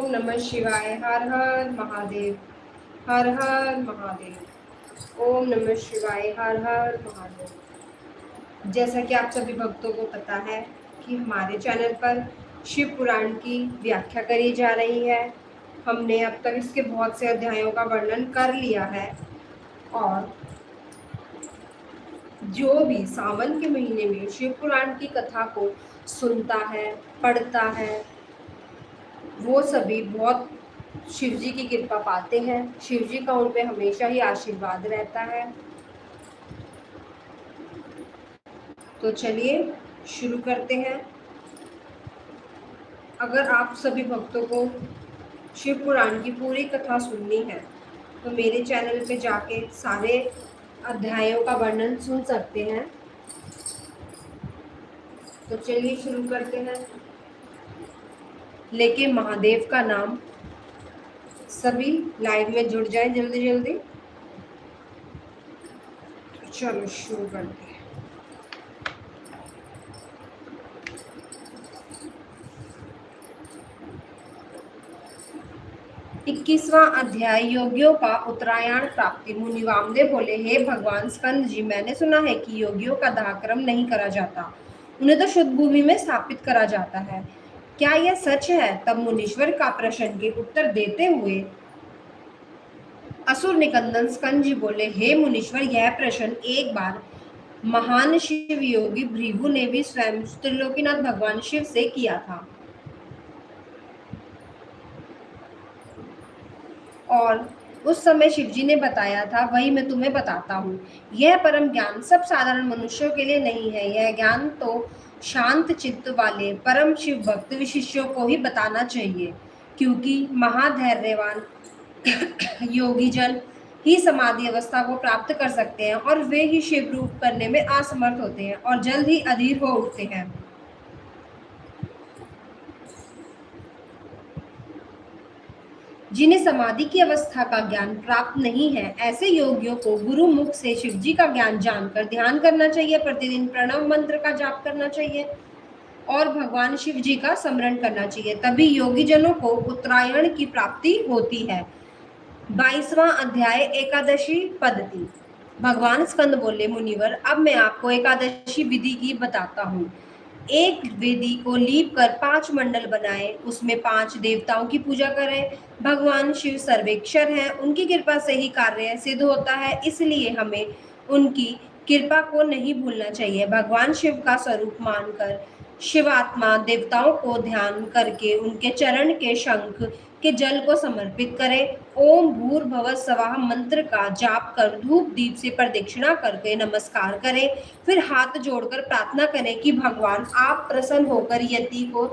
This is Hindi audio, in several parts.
ओम नमः शिवाय। हर हर महादेव। हर हर महादेव। ओम नमः शिवाय। हर हर महादेव। जैसा कि आप सभी भक्तों को पता है कि हमारे चैनल पर शिव पुराण की व्याख्या करी जा रही है। हमने अब तक इसके बहुत से अध्यायों का वर्णन कर लिया है और जो भी सावन के महीने में शिव पुराण की कथा को सुनता है, पढ़ता है, वो सभी बहुत शिव जी की कृपा पाते हैं। शिव जी का उन पे हमेशा ही आशीर्वाद रहता है। तो चलिए शुरू करते हैं। अगर आप सभी भक्तों को शिव पुराण की पूरी कथा सुननी है तो मेरे चैनल पे जाके सारे अध्यायों का वर्णन सुन सकते हैं। तो चलिए शुरू करते हैं। लेके महादेव का नाम। सभी लाइव में जुड़ जाए जल्दी जल्दी। चलो शुरू करते हैं। 21वां अध्याय योगियों का उत्तरायण प्राप्ति। मुनि वामदेव बोले, हे भगवान स्कंद जी, मैंने सुना है कि योगियों का दाहक्रम नहीं करा जाता, उन्हें तो शुद्ध भूमि में स्थापित करा जाता है। क्या यह सच है? तब मुनीश्वर का प्रश्न के उत्तर देते हुए असुर निकंदन स्कंद जी बोले, हे मुनीश्वर, यह प्रश्न एक बार महान शिव योगी भृगु ने भी स्वयं त्रिलोकीनाथ भगवान शिव से किया था और उस समय शिवजी ने बताया था, वही मैं तुम्हें बताता हूँ। यह परम ज्ञान सब साधारण मनुष्यों के लिए नहीं है। यह ज्ञान तो शांत चित्त वाले परम शिव भक्त विशिष्यों को ही बताना चाहिए, क्योंकि महाधैर्यवान योगी जन ही समाधि अवस्था को प्राप्त कर सकते हैं और वे ही शिव रूप करने में असमर्थ होते हैं और जल्द ही अधीर हो उठते हैं। जिन्हें समाधि की अवस्था का ज्ञान प्राप्त नहीं है, ऐसे योगियों को गुरु मुख से शिवजी का ज्ञान जानकर ध्यान करना चाहिए, प्रतिदिन प्रणव मंत्र का जाप करना चाहिए और भगवान शिव जी का स्मरण करना चाहिए। तभी योगी जनों को उत्तरायण की प्राप्ति होती है। 22वां अध्याय एकादशी पद्धति। भगवान स्कंद बोले, मुनिवर, अब मैं आपको एकादशी विधि की बताता हूँ। एक वेदी को लीप कर 5 मंडल बनाए, उसमें 5 देवताओं की पूजा करें। भगवान शिव सर्वेक्षर हैं, उनकी कृपा से ही कार्य सिद्ध होता है, इसलिए हमें उनकी कृपा को नहीं भूलना चाहिए। भगवान शिव का स्वरूप मानकर शिवात्मा देवताओं को ध्यान करके उनके चरण के शंख के जल को समर्पित करें। ओम भूर्भुवः स्वः मंत्र का जाप कर धूप दीप से प्रदक्षिणा करके नमस्कार करें। फिर हाथ जोड़कर प्रार्थना करें कि भगवान आप प्रसन्न होकर यति को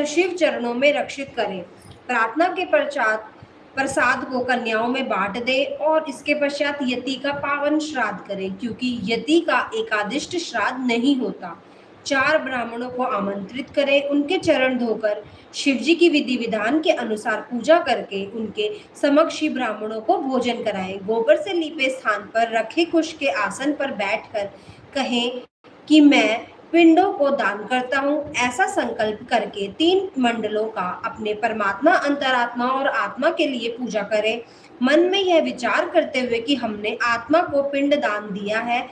शिव चरणों में रक्षित करें। प्रार्थना के पश्चात प्रसाद को कन्याओं में बांट दे और इसके पश्चात यति का पावन श्राद्ध करें, क्योंकि यति का एकादिष्ट श्राद्ध नहीं होता। 4 ब्राह्मणों को आमंत्रित करें, उनके चरण धोकर शिवजी की विधि विधान के अनुसार पूजा करके उनके समक्ष ही ब्राह्मणों को भोजन कराएं। गोबर से लीपे स्थान पर रखे कुश के आसन पर बैठकर कहें कि मैं पिंडों को दान करता हूँ। ऐसा संकल्प करके 3 मंडलों का अपने परमात्मा, अंतरात्मा और आत्मा के लिए पूजा करें। मन में यह विचार करते हुए कि हमने आत्मा को पिंड दान दिया है,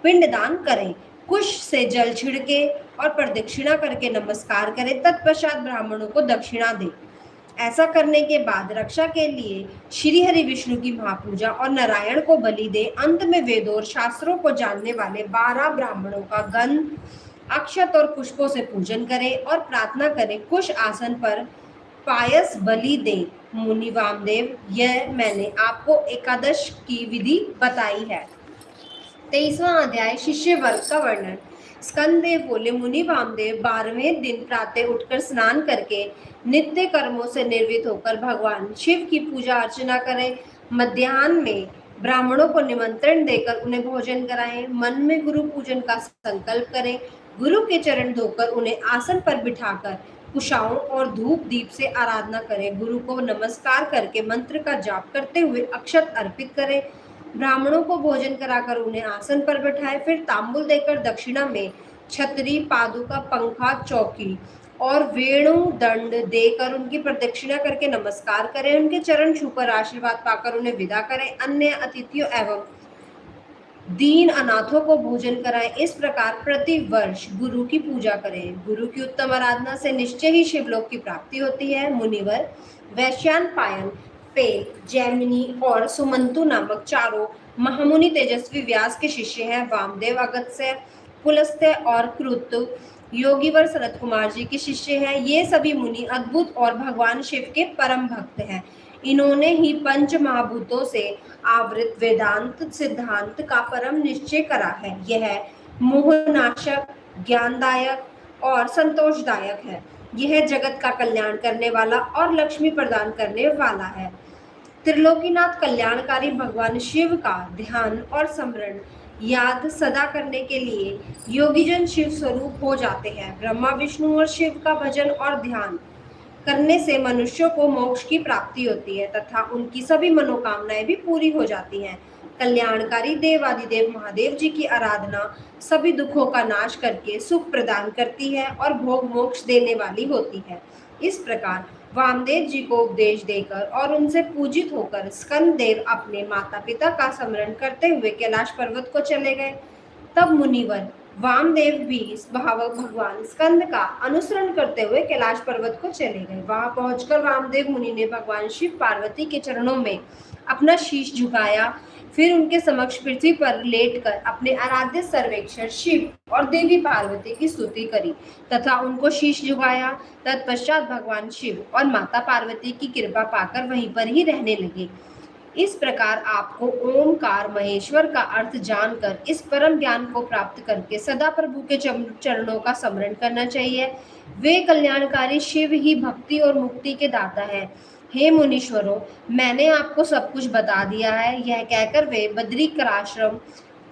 पिंड दान करें। कुश से जल छिड़के और प्रदक्षिणा करके नमस्कार करें। तत्पश्चात ब्राह्मणों को दक्षिणा दें। ऐसा करने के बाद रक्षा के लिए श्री हरि विष्णु की महापूजा और नारायण को बलि दे। अंत में वेदों और शास्त्रों को जानने वाले 12 ब्राह्मणों का गंध, अक्षत और पुष्पों से पूजन करें और प्रार्थना करें। कुश आसन पर पायस बलि दें। मुनि वामदेव, यह मैंने आपको एकादश की विधि बताई है। 23वां अध्याय शिष्य वर्ग का वर्णन। स्कंददेव बोले, मुनि वामदेव, 12वें दिन प्रातः उठकर स्नान करके नित्य कर्मों से निर्वृत्त होकर भगवान शिव की पूजा अर्चना करें। मध्याह्न में ब्राह्मणों को निमंत्रण देकर उन्हें भोजन कराएं। मन में गुरु पूजन का संकल्प करें। गुरु के चरण धोकर उन्हें आसन पर बिठाकर कुशाओं और धूप दीप से आराधना करें। गुरु को नमस्कार करके मंत्र का जाप करते हुए अक्षत अर्पित करें। ब्राह्मणों को भोजन कराकर उन्हें आसन पर बैठाए। फिर तांबुल देकर दक्षिणा में छतरी, पादुका, पंखा, चौकी और वेणु दंड देकर उनकी प्रदक्षिणा करके नमस्कार करें, उनके चरण छूकर आशीर्वाद पाकर उन्हें विदा करें, अन्य अतिथियों एवं दीन अनाथों को भोजन कराएं। इस प्रकार प्रति वर्ष गुरु की पूजा करें। गुरु की उत्तम आराधना से निश्चय ही शिवलोक की प्राप्ति होती है। मुनिवर वैश्यान पायन, पेल, जैमिनी और सुमंतु नामक चारों महामुनि तेजस्वी व्यास के शिष्य हैं। वामदेव, अगस्त्य, पुलस्त्य और कृत योगीवर सनत कुमार जी के शिष्य हैं। ये सभी मुनि अद्भुत और भगवान शिव के परम भक्त हैं। इन्होंने ही पंच महाभूतों से आवृत वेदांत सिद्धांत का परम निश्चय करा है। यह मोहनाशक, ज्ञानदायक और संतोषदायक है। यह जगत का कल्याण करने वाला और लक्ष्मी प्रदान करने वाला है। त्रिलोकीनाथ कल्याणकारी भगवान शिव का ध्यान और स्मरण याद सदा करने के लिए योगीजन शिव स्वरूप हो जाते हैं। ब्रह्मा, विष्णु और शिव का भजन और ध्यान करने से मनुष्यों को मोक्ष की प्राप्ति होती है तथा उनकी सभी मनोकामनाएं भी पूरी हो जाती हैं। कल्याणकारी देवादिदेव महादेव जी की आराधना सभी दुखों का नाश करके सुख प्रदान करती है और भोग मोक्ष देने वाली होती है। इस प्रकार वामदेव जी को उपदेश देकर और उनसे पूजित होकर स्कंद देव अपने माता पिता का स्मरण करते हुए कैलाश पर्वत को चले गए। तब मुनिवर वामदेव भी भगवान स्कंद का अनुसरण करते हुए कैलाश पर्वत को चले गए। वहां पहुंचकर वामदेव मुनि ने भगवान शिव पार्वती के चरणों में अपना शीश झुकाया, फिर उनके समक्ष पृथ्वी पर लेटकर अपने आराध्य सर्वेक्षर शिव और देवी पार्वती की स्तुति करी तथा उनको शीश झुकाया। तत्पश्चात भगवान शिव और माता पार्वती की कृपा पाकर वहीं पर ही रहने लगे। इस प्रकार आपको ओमकार महेश्वर का अर्थ जानकर इस परम ज्ञान को प्राप्त करके सदा प्रभु के चरणों का स्मरण करना चाहिए। वे कल्याणकारी शिव ही भक्ति और मुक्ति के दाता है। हे मुनीश्वरों, मैंने आपको सब कुछ बता दिया है। यह कहकर वे बद्रिकाश्रम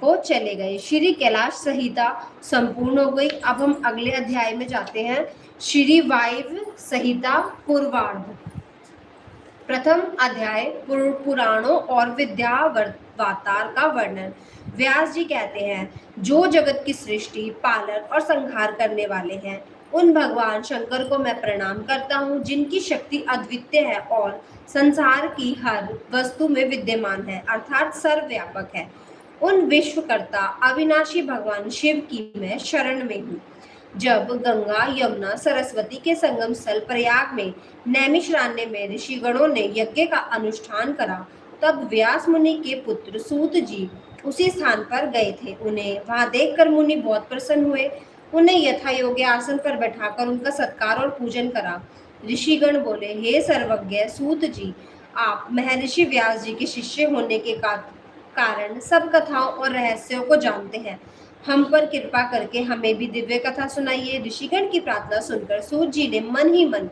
को चले गए। श्री कैलाश संहिता संपूर्ण हो गई। अब हम अगले अध्याय में जाते हैं। श्री वायव्य संहिता पूर्वार्ध। प्रथम अध्याय पुराणों और विद्यावतार का वर्णन। व्यास जी कहते हैं, जो जगत की सृष्टि, पालन और संहार करने वाले हैं, उन भगवान शंकर को मैं प्रणाम करता हूँ, जिनकी शक्ति अद्वितीय है और संसार की हर वस्तु में विद्यमान है, अर्थात सर्वव्यापक है। उन विश्वकर्ता अविनाशी भगवान शिव की मैं शरण में हूँ। जब गंगा, यमुना, सरस्वती के संगम स्थल प्रयाग में नैमिषारण्य में ऋषिगणों ने यज्ञ का अनुष्ठान करा, तब व्यास मुनि के पुत्र सूत जी उसी स्थान पर गए थे। उन्हें वहां देखकर मुनि बहुत प्रसन्न हुए। उन्हें यथा योग्य आसन पर बैठाकर उनका सत्कार और पूजन करा। ऋषिगण बोले, हे सर्वज्ञ सूत जी, आप महर्षि व्यास जी के शिष्य होने के कारण सब कथाओं और रहस्यों को जानते हैं। हम पर कृपा करके हमें भी दिव्य कथा सुनाइए। ऋषिगण की प्रार्थना सुनकर सूत जी ने मन ही मन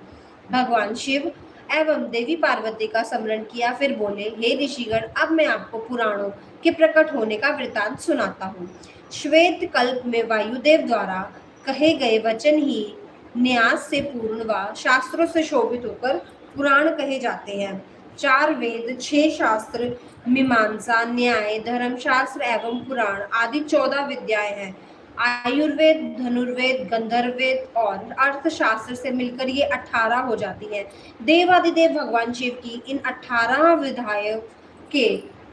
भगवान शिव एवं देवी पार्वती का स्मरण किया। फिर बोले, हे ऋषिगण, अब मैं आपको पुराणों के प्रकट होने का वृतांत सुनाता हूँ। श्वेत कल्प में वायुदेव द्वारा कहे गए वचन ही न्यास से पूर्ण व शास्त्रों से शोभित होकर पुराण कहे जाते हैं। 4 वेद, 6 शास्त्र, मीमांसा, न्याय, धर्मशास्त्र एवं पुराण आदि 14 विद्याएं हैं। आयुर्वेद, धनुर्वेद, गंधर्ववेद और अर्थशास्त्र से मिलकर ये 18 हो जाती है। देवादिदेव भगवान शिव की इन 18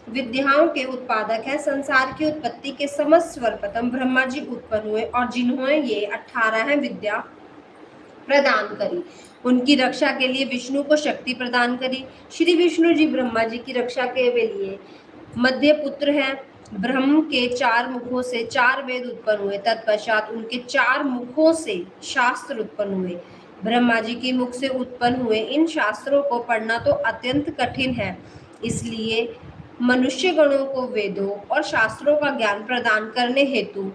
विद्याओं के उत्पादक है। संसार की उत्पत्ति के समस्त सर्वप्रथम ब्रह्मा जी उत्पन्न हुए और जिन्होंने ये 18 विद्या प्रदान करी, उनकी रक्षा के लिए विष्णु को शक्ति प्रदान करी। श्री विष्णु जी ब्रह्मा जी की रक्षा के लिए मध्य पुत्र हैं। ब्रह्म के 4 मुखों से 4 वेद उत्पन्न हुए। तत्पश्चात उनके 4 मुखों से शास्त्र उत्पन्न हुए। ब्रह्मा जी के मुख से उत्पन्न हुए इन शास्त्रों को पढ़ना तो अत्यंत कठिन है, इसलिए मनुष्य गणों को वेदों और शास्त्रों का ज्ञान प्रदान करने हेतु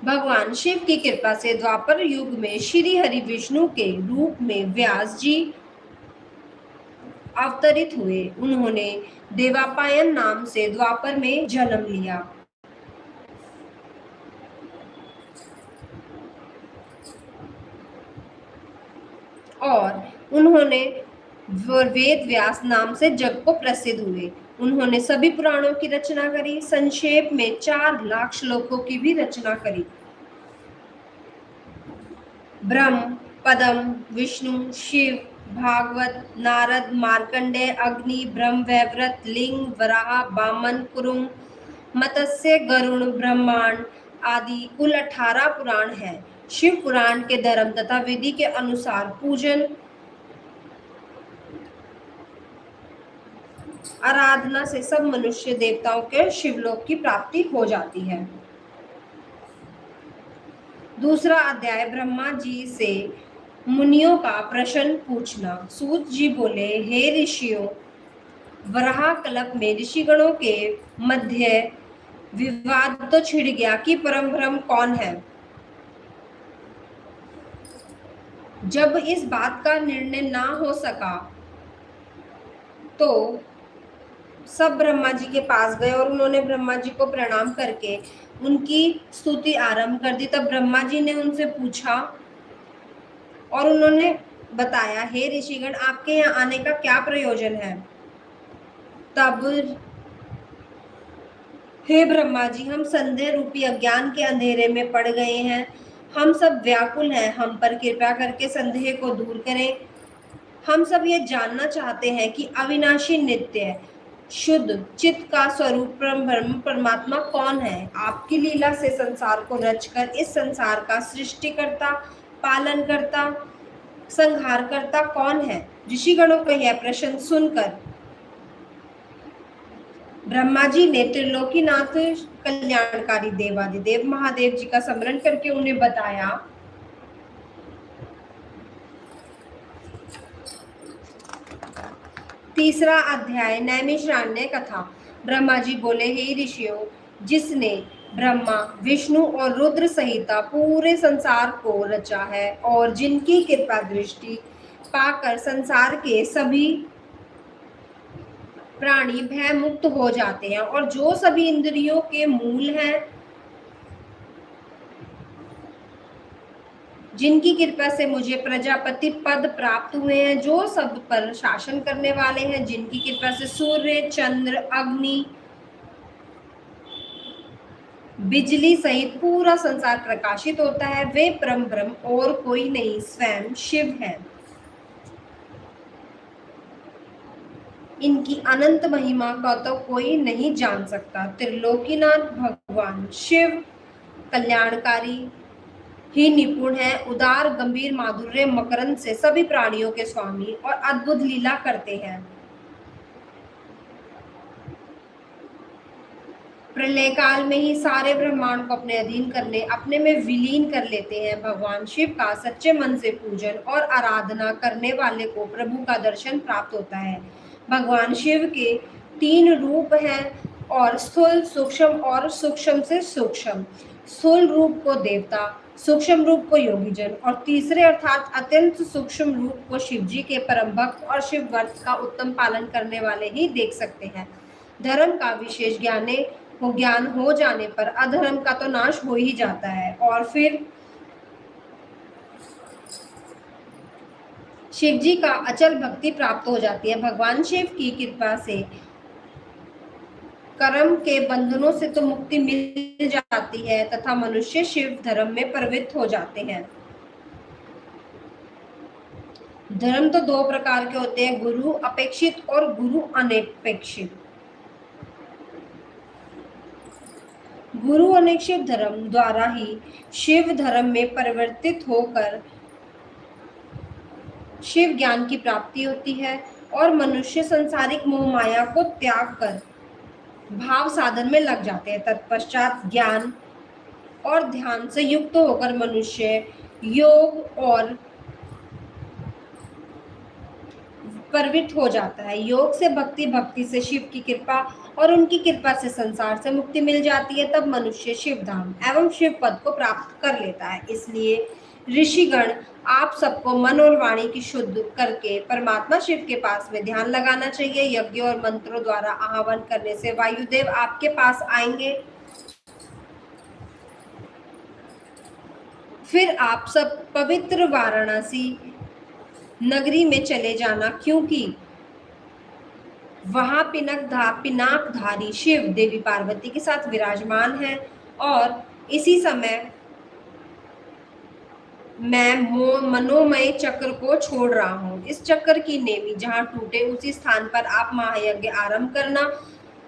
भगवान शिव की कृपा से द्वापर युग में श्री हरि विष्णु के रूप में व्यास जी अवतरित हुए। उन्होंने देवापायन नाम से द्वापर में जन्म लिया और उन्होंने वेद व्यास नाम से जग को प्रसिद्ध हुए। उन्होंने सभी पुराणों की रचना करी। संक्षेप में 4 लाख श्लोकों की भी रचना करी। ब्रह्म, पदम, विष्णु, शिव, भागवत, नारद, मार्कंडेय, अग्नि, ब्रह्म वैवृत, लिंग, वराह, वामन, कुरुंग, मत्स्य, गरुण, ब्रह्मांड आदि कुल 18 पुराण हैं। शिव पुराण के धर्म तथा विधि के अनुसार पूजन आराधना से सब मनुष्य देवताओं के शिवलोक की प्राप्ति हो जाती है। दूसरा अध्याय, ब्रह्मा जी से मुनियों का प्रश्न पूछना। सूत जी बोले, हे ऋषियों, वराह कल्प में ऋषिगणों के मध्य विवाद तो छिड़ गया कि परम ब्रह्म कौन है। जब इस बात का निर्णय ना हो सका तो सब ब्रह्मा जी के पास गए और उन्होंने ब्रह्मा जी को प्रणाम करके उनकी स्तुति आरंभ कर दी। तब ब्रह्मा जी ने उनसे पूछा और उन्होंने बताया, हे ऋषिगण, आपके यहाँ आने का क्या प्रयोजन है। तब, हे ब्रह्मा जी, हम संदेह रूपी अज्ञान के अंधेरे में पड़ गए हैं, हम सब व्याकुल हैं, हम पर कृपा करके संदेह को दूर करें। हम सब ये जानना चाहते हैं कि अविनाशी, नित्य, शुद्ध चित्त का स्वरूप ब्रह्म परमात्मा कौन है। आपकी लीला से संसार को रचकर इस संसार का सृष्टिकर्ता, पालनकर्ता, संहारकर्ता कौन है। ऋषिगणों का यह प्रश्न सुनकर ब्रह्मा जी ने त्रिलोकीनाथ कल्याणकारी देवादिदेव महादेव जी का स्मरण करके उन्हें बताया। तीसरा अध्याय, नैमिषारण्य कथा। ब्रह्मा जी बोले, हे ऋषियों, जिसने ब्रह्मा, विष्णु और रुद्र सहिता पूरे संसार को रचा है और जिनकी कृपा दृष्टि पाकर संसार के सभी प्राणी भय मुक्त हो जाते हैं और जो सभी इंद्रियों के मूल हैं, जिनकी कृपा से मुझे प्रजापति पद प्राप्त हुए हैं, जो सब पर शासन करने वाले हैं, जिनकी कृपा से सूर्य, चंद्र, अग्नि, बिजली सहित पूरा संसार प्रकाशित होता है, वे परम ब्रह्म और कोई नहीं, स्वयं शिव है। इनकी अनंत महिमा का तो कोई नहीं जान सकता। त्रिलोकीनाथ भगवान शिव कल्याणकारी ही निपुण है, उदार, गंभीर, माधुर्य, मकरंद से सभी प्राणियों के स्वामी और अद्भुत लीला करते हैं। प्रलय काल में ही सारे ब्रह्मांड को अपने अधीन करने, अपने में विलीन कर लेते हैं। भगवान शिव का सच्चे मन से पूजन और आराधना करने वाले को प्रभु का दर्शन प्राप्त होता है। भगवान शिव के 3 रूप हैं, और स्थूल, सूक्ष्म और सूक्ष्म से सूक्ष्म। स्थूल रूप को देवता, सूक्ष्म रूप को योगीजन और तीसरे अर्थात अत्यंत सूक्ष्म रूप को शिव जी के परम भक्त और शिव व्रत का उत्तम पालन करने वाले ही देख सकते हैं। धर्म का विशेष ज्ञान हो जाने पर अधर्म का तो नाश हो ही जाता है और फिर शिव जी का अचल भक्ति प्राप्त हो जाती है। भगवान शिव की कृपा से कर्म के बंधनों से तो मुक्ति मिल जाती है तथा मनुष्य शिव धर्म में प्रवृत्त हो जाते हैं। धर्म तो 2 प्रकार के होते हैं, गुरु अपेक्षित और गुरु अनपेक्षित। गुरु अनपेक्षित धर्म द्वारा ही शिव धर्म में परिवर्तित होकर शिव ज्ञान की प्राप्ति होती है और मनुष्य संसारिक मोह माया को त्याग कर भाव साधन में लग जाते हैं। तत्पश्चात ज्ञान और ध्यान से युक्त होकर मनुष्य योग और प्रवृत्त हो जाता है। योग से भक्ति, भक्ति से शिव की कृपा और उनकी कृपा से संसार से मुक्ति मिल जाती है। तब मनुष्य शिव धाम एवं शिव पद को प्राप्त कर लेता है। इसलिए ऋषिगण, आप सबको मन और वाणी की शुद्ध करके परमात्मा शिव के पास में ध्यान लगाना चाहिए। यज्ञ और मंत्रों द्वारा आह्वान करने से वायुदेव आपके पास आएंगे। फिर आप सब पवित्र वाराणसी नगरी में चले जाना, क्योंकि वहां पिनाकधारी शिव देवी पार्वती के साथ विराजमान है और इसी समय मैं मनोमय चक्र को छोड़ रहा हूँ। इस चक्र की नेमी जहाँ टूटे उसी स्थान पर आप महायज्ञ आरंभ करना।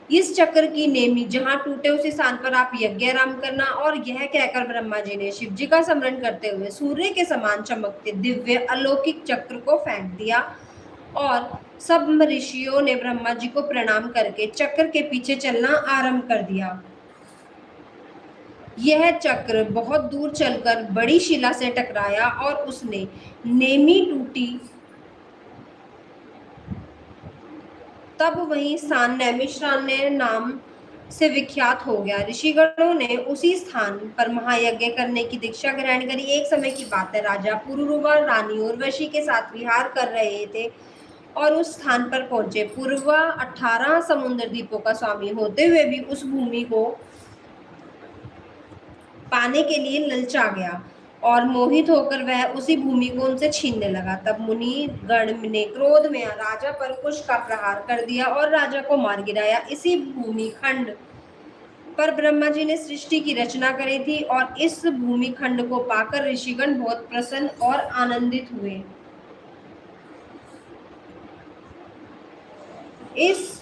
इस चक्र की नेमी जहाँ टूटे उसी स्थान पर आप यज्ञ आरंभ करना। और यह कहकर ब्रह्मा जी ने शिव जी का स्मरण करते हुए सूर्य के समान चमकते दिव्य अलौकिक चक्र को फेंक दिया और सब ऋषियों ने ब्रह्मा जी को प्रणाम करके चक्र के पीछे चलना आरंभ कर दिया। यह चक्र बहुत दूर चलकर बड़ी शिला से टकराया और उसने नेमी टूटी। तब वही स्थान नैमिषारण्य नाम से विख्यात हो गया। ऋषिगणों ने उसी स्थान पर महायज्ञ करने की दीक्षा ग्रहण करी। एक समय की बात है, राजा पुरुरवा रानी उर्वशी के साथ विहार कर रहे थे और उस स्थान पर पहुंचे। पूर्वा 18 समुद्र द्वीपों का स्वामी होते हुए भी उस भूमि को पाने के लिए ललचा गया और मोहित होकर वह उसी भूमि को उनसे छीनने लगा। तब मुनि गण ने क्रोध में राजा पर कुश का प्रहार कर दिया और राजा को मार गिराया। इसी भूमि खंड पर ब्रह्मा जी ने सृष्टि की रचना करी थी और इस भूमि खंड को पाकर ऋषिगण बहुत प्रसन्न और आनंदित हुए। इस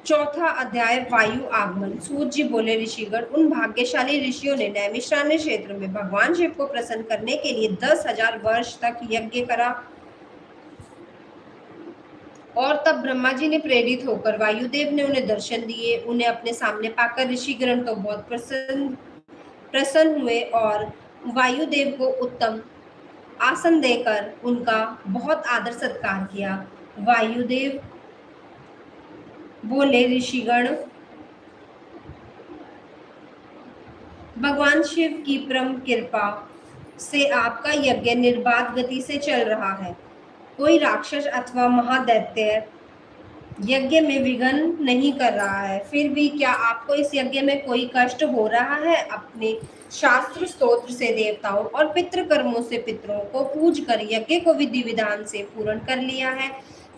चौथा अध्याय वायु आगमन। सूत जी बोले, ऋषिगण, उन भाग्यशाली ऋषियों ने नैमिषारण्य क्षेत्र में भगवान शिव को प्रसन्न करने के लिए 10,000 वर्ष तक यज्ञ करा और तब ब्रह्मा जी ने प्रेरित होकर वायुदेव ने उन्हें दर्शन दिए। उन्हें अपने सामने पाकर ऋषिगण तो बहुत प्रसन्न हुए और वायुदेव को उत्तम आसन देकर उनका बहुत आदर सत्कार किया। वायुदेव बोले, ऋषिगण, भगवान शिव की परम कृपा से आपका यज्ञ निर्बाध गति से चल रहा है। कोई राक्षस अथवा महादैत्य यज्ञ में विघ्न नहीं कर रहा है। फिर भी क्या आपको इस यज्ञ में कोई कष्ट हो रहा है? अपने शास्त्र स्तोत्र से देवताओं और पितृ कर्मों से पितरों को पूज कर यज्ञ को विधि विधान से पूर्ण कर लिया है।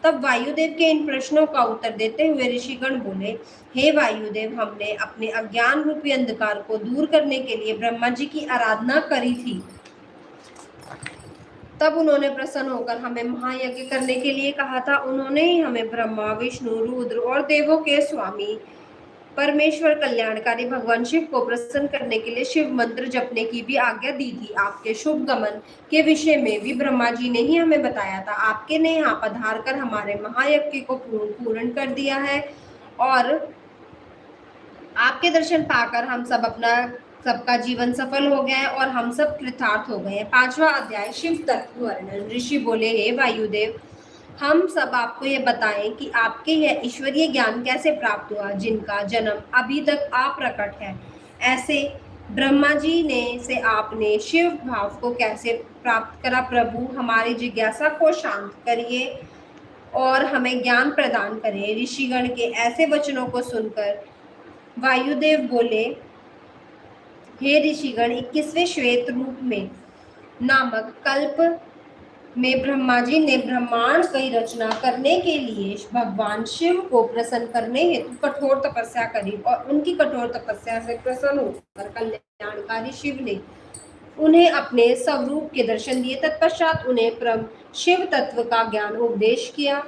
तब वायुदेव के इन प्रश्नों का उत्तर देते हुए ऋषिगण बोले, हे वायुदेव, हमने अपने अज्ञान रूपी अंधकार को दूर करने के लिए ब्रह्मा जी की आराधना करी थी। तब उन्होंने प्रसन्न होकर हमें महायज्ञ करने के लिए कहा था। उन्होंने ही हमें ब्रह्मा, विष्णु, रुद्र और देवों के स्वामी परमेश्वर कल्याणकारी भगवान शिव को प्रसन्न करने के लिए शिव मंत्र जपने की भी आज्ञा दी थी। आपके शुभ गमन के विषय में भी ब्रह्मा जी ने ही हमें बताया था। आपके ने यहाँ पधार कर हमारे महायज्ञ को पूर्ण कर दिया है और आपके दर्शन पाकर हम सबका जीवन सफल हो गया है और हम सब कृतार्थ हो गए हैं। 5वां अध्याय शिव तत्व वर्णन। ऋषि बोले, हे वायुदेव, हम सब आपको ये बताएं कि आपके यह ईश्वरीय ज्ञान कैसे प्राप्त हुआ जिनका जन्म अभी तक अप्रकट है। ऐसे ब्रह्मा जी ने से आपने शिव भाव को कैसे प्राप्त करा? प्रभु, हमारी जिज्ञासा को शांत करिए और हमें ज्ञान प्रदान करें। ऋषिगण के ऐसे वचनों को सुनकर वायुदेव बोले, हे ऋषिगण, 21वें श्वेत रूप में नामक कल्प में ब्रह्मा जी ने ब्रह्मांड की रचना करने के लिए भगवान शिव को प्रसन्न करने हेतु कठोर तपस्या करी और उनकी कठोर तपस्या से प्रसन्न होकर कल्याणकारी शिव ने उन्हें अपने स्वरूप के दर्शन दिए। तत्पश्चात उन्हें परम शिव तत्व का ज्ञान उपदेश किया।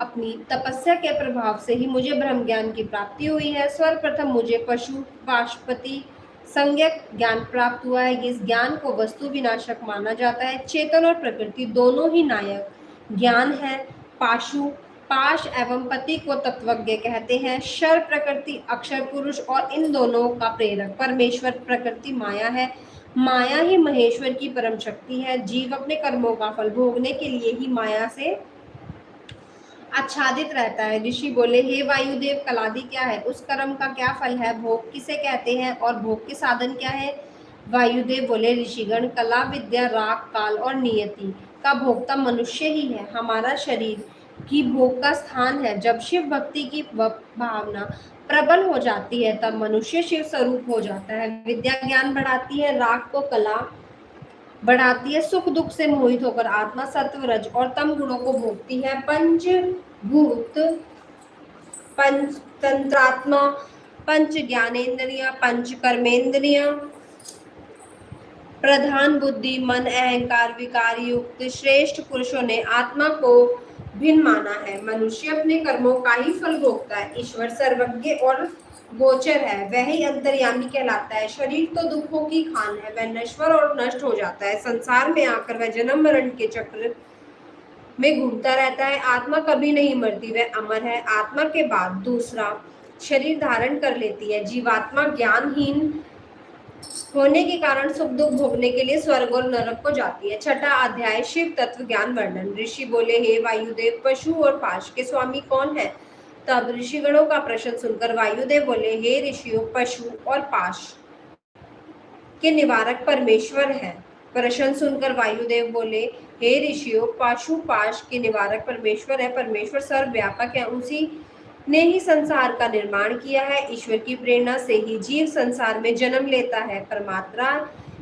अपनी तपस्या के प्रभाव से ही मुझे ब्रह्म ज्ञान की प्राप्ति हुई है। सर्वप्रथम मुझे पशु पाशुपति संज्ञक ज्ञान प्राप्त हुआ है। इस ज्ञान को वस्तु विनाशक माना जाता है। चेतन और प्रकृति दोनों ही नायक ज्ञान है। पाशु पाश एवं पति को तत्वज्ञ कहते हैं। शर प्रकृति अक्षर पुरुष और इन दोनों का प्रेरक परमेश्वर प्रकृति माया है। माया ही महेश्वर की परम शक्ति है। जीव अपने कर्मों का फल भोगने के लिए ही माया से आच्छादित रहता है। ऋषि बोले, हे वायुदेव, कलादि क्या है? उस कर्म का क्या फल है? भोग किसे कहते हैं और भोग के साधन क्या है? वायुदेव बोले, ऋषिगण, कला, विद्या, राग, काल और नियति का भोक्ता मनुष्य ही है। हमारा शरीर की भोग का स्थान है। जब शिव भक्ति की भावना प्रबल हो जाती है तब मनुष्य शिव स्वरूप हो जाता है। विद्या ज्ञान बढ़ाती है, राग को कला बढ़ाती है, सुख दुख से मोहित होकर आत्मा सत्व रज और तम गुणों को भोगती है। पंचभूत, पंच तंत्रात्मा, पंच ज्ञानेन्द्रियां, पंच कर्मेंद्रियां प्रधान बुद्धि, मन, अहंकार, विकार युक्त श्रेष्ठ पुरुषों ने आत्मा को भिन्न माना है। मनुष्य अपने कर्मों का ही फल भोगता है। ईश्वर सर्वज्ञ और गोचर है, वह ही अंतर्यामी कहलाता है। शरीर तो दुखों की खान है, वह नश्वर और नष्ट हो जाता है। संसार में आकर वह जन्म मरण के चक्र में घूमता रहता है। आत्मा कभी नहीं मरती, वह अमर है। आत्मा के बाद दूसरा शरीर धारण कर लेती है। जीवात्मा ज्ञानहीन होने के कारण सुख दुख भोगने के लिए स्वर्ग और नरक को जाती है। छठा अध्याय शिव तत्व ज्ञान वर्णन। ऋषि बोले, हे वायुदेव, पशु और पाश के स्वामी कौन है? तब ऋषिगणों का प्रश्न सुनकर वायुदेव बोले, हे ऋषियों, पशु और पाश के निवारक परमेश्वर है। प्रश्न सुनकर वायुदेव बोले, हे ऋषियों, पशु पाश के निवारक परमेश्वर है। परमेश्वर सर्वव्यापक है, उसी ने ही संसार का निर्माण किया है। ईश्वर की प्रेरणा से ही जीव संसार में जन्म लेता है।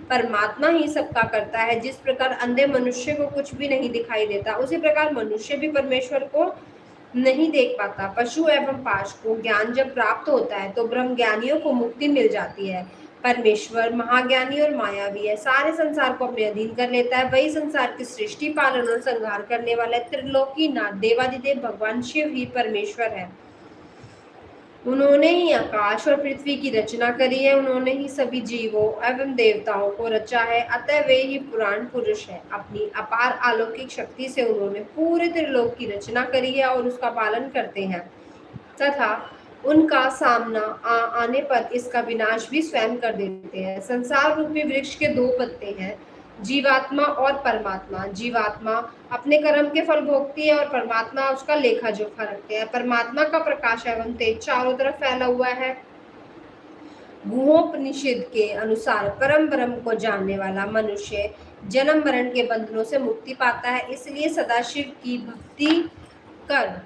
परमात्मा ही सबका करता है। जिस प्रकार अंधे मनुष्य को कुछ भी नहीं दिखाई देता, उसी प्रकार मनुष्य भी परमेश्वर को नहीं देख पाता। पशु एवं पाश को ज्ञान जब प्राप्त होता है तो ब्रह्म ज्ञानियों को मुक्ति मिल जाती है। परमेश्वर महाज्ञानी और मायावी है, सारे संसार को अपने अधीन कर लेता है। वही संसार की सृष्टि, पालन और संहार करने वाले त्रिलोकीनाथ देवादिदेव भगवान शिव ही परमेश्वर है। उन्होंने ही आकाश और पृथ्वी की रचना करी है। उन्होंने ही सभी जीवों एवं देवताओं को रचा है। अतः वे ही पुराण पुरुष है। अपनी अपार अलौकिक शक्ति से उन्होंने पूरे त्रिलोक की रचना करी है और उसका पालन करते हैं तथा उनका सामना आने पर इसका विनाश भी स्वयं कर देते हैं। संसार रूपी वृक्ष के दो पत्ते हैं, जीवात्मा और परमात्मा। जीवात्मा अपने कर्म के फल भोगती है और परमात्मा उसका लेखा जोखा रखते हैं। परमात्मा का प्रकाश एवं तेज चारों तरफ फैला हुआ है। गुहोपनिषद के अनुसार परम ब्रह्म को जानने वाला मनुष्य जन्म मरण के बंधनों से मुक्ति पाता है। इसलिए सदाशिव की भक्ति कर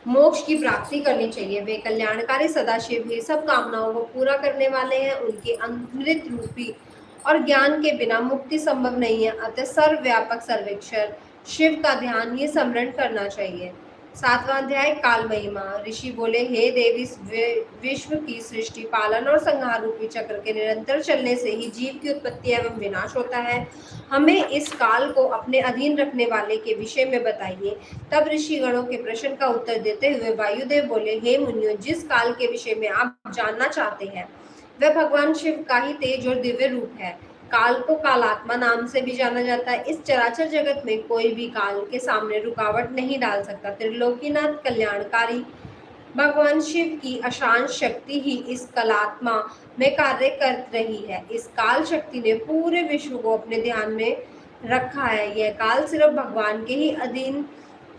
मोक्ष की प्राप्ति करनी चाहिए। वे कल्याणकारी सदाशिव ही सब कामनाओं को पूरा करने वाले हैं। उनके अमृत रूपी और ज्ञान के बिना मुक्ति संभव नहीं है। अतः सर्वव्यापक सर्वेक्षर शिव का ध्यान ही स्मरण करना चाहिए। सातवां अध्याय काल महिमा। ऋषि बोले, हे देव, इस विश्व की सृष्टि, पालन और संहार रूपी चक्र के निरंतर चलने से ही जीव की उत्पत्ति एवं विनाश होता है। हमें इस काल को अपने अधीन रखने वाले के विषय में बताइए। तब ऋषिगणों के प्रश्न का उत्तर देते हुए वायुदेव बोले, हे मुनियों, जिस काल के विषय में आप जानना चाहते हैं वह भगवान शिव का ही तेज और दिव्य रूप है। काल को कालात्मा नाम से भी जाना जाता है। इस चराचर जगत में कोई भी काल के सामने रुकावट नहीं डाल सकता। त्रिलोकीनाथ कल्याणकारी भगवान शिव की अशांत शक्ति ही इस कलात्मा में कार्य कर रही है। इस काल शक्ति ने पूरे विश्व को अपने ध्यान में रखा है। यह काल सिर्फ भगवान के ही अधीन,